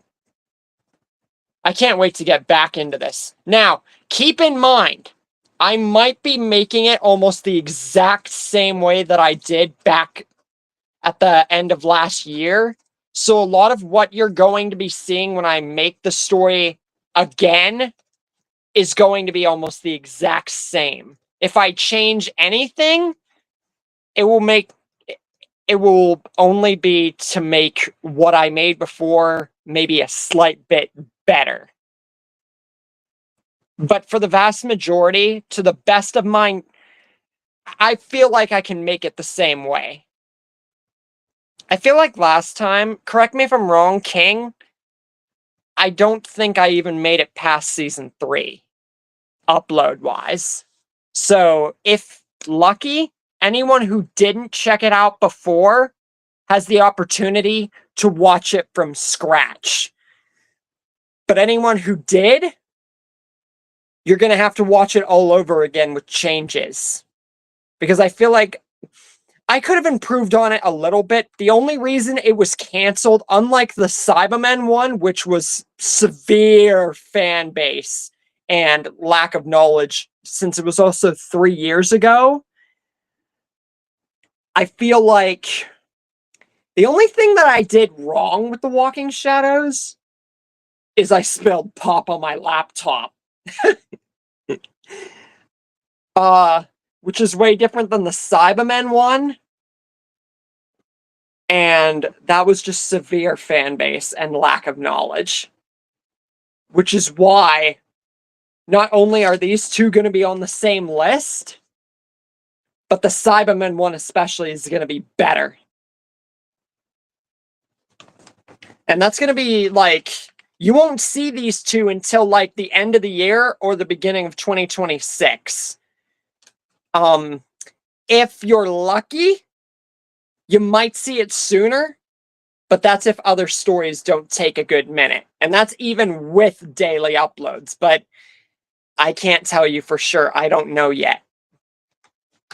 I can't wait to get back into this. Now, keep in mind, I might be making it almost the exact same way that I did back at the end of last year. So a lot of what you're going to be seeing when I make the story again is going to be almost the exact same. If I change anything, it will only be to make what I made before maybe a slight bit better. But for the vast majority, to the best of my, I feel like I can make it the same way. I feel like last time, correct me if I'm wrong, King, I don't think I even made it past season 3, upload-wise. So, if lucky, anyone who didn't check it out before has the opportunity to watch it from scratch. But anyone who did, you're going to have to watch it all over again with changes. Because I feel like I could have improved on it a little bit. The only reason it was canceled, unlike the Cybermen one, which was severe fan base and lack of knowledge, since it was also 3 years ago, I feel like the only thing that I did wrong with The Walking Shadows is I spelled pop on my laptop. Which is way different than the Cybermen one. And that was just severe fan base and lack of knowledge. Which is why not only are these two going to be on the same list, but the Cybermen one especially is going to be better. And that's going to be like, you won't see these two until like the end of the year or the beginning of 2026. If you're lucky, you might see it sooner, but that's if other stories don't take a good minute. And that's even with daily uploads, but I can't tell you for sure. I don't know yet.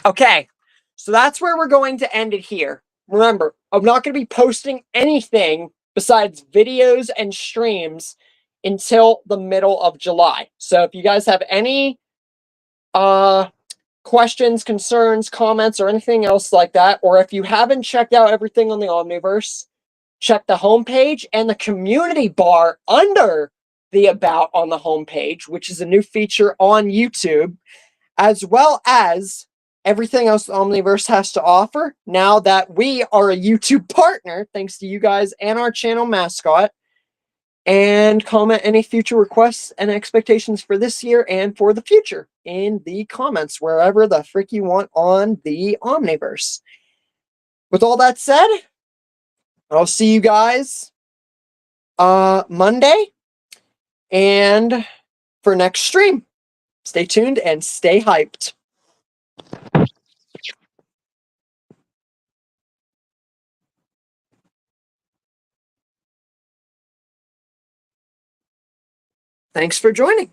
Okay, so that's where we're going to end it here. Remember, I'm not going to be posting anything besides videos and streams until the middle of July. So if you guys have any questions, concerns, comments, or anything else like that, or if you haven't checked out everything on the Omniverse, check the homepage and the community bar under the About on the homepage, which is a new feature on YouTube, as well as everything else the Omniverse has to offer now that we are a YouTube partner, thanks to you guys and our channel Mascot. And comment any future requests and expectations for this year and for the future in the comments, wherever the frick you want on the Omniverse. With all that said, I'll see you guys Monday and for next stream. Stay tuned and stay hyped. Thanks for joining.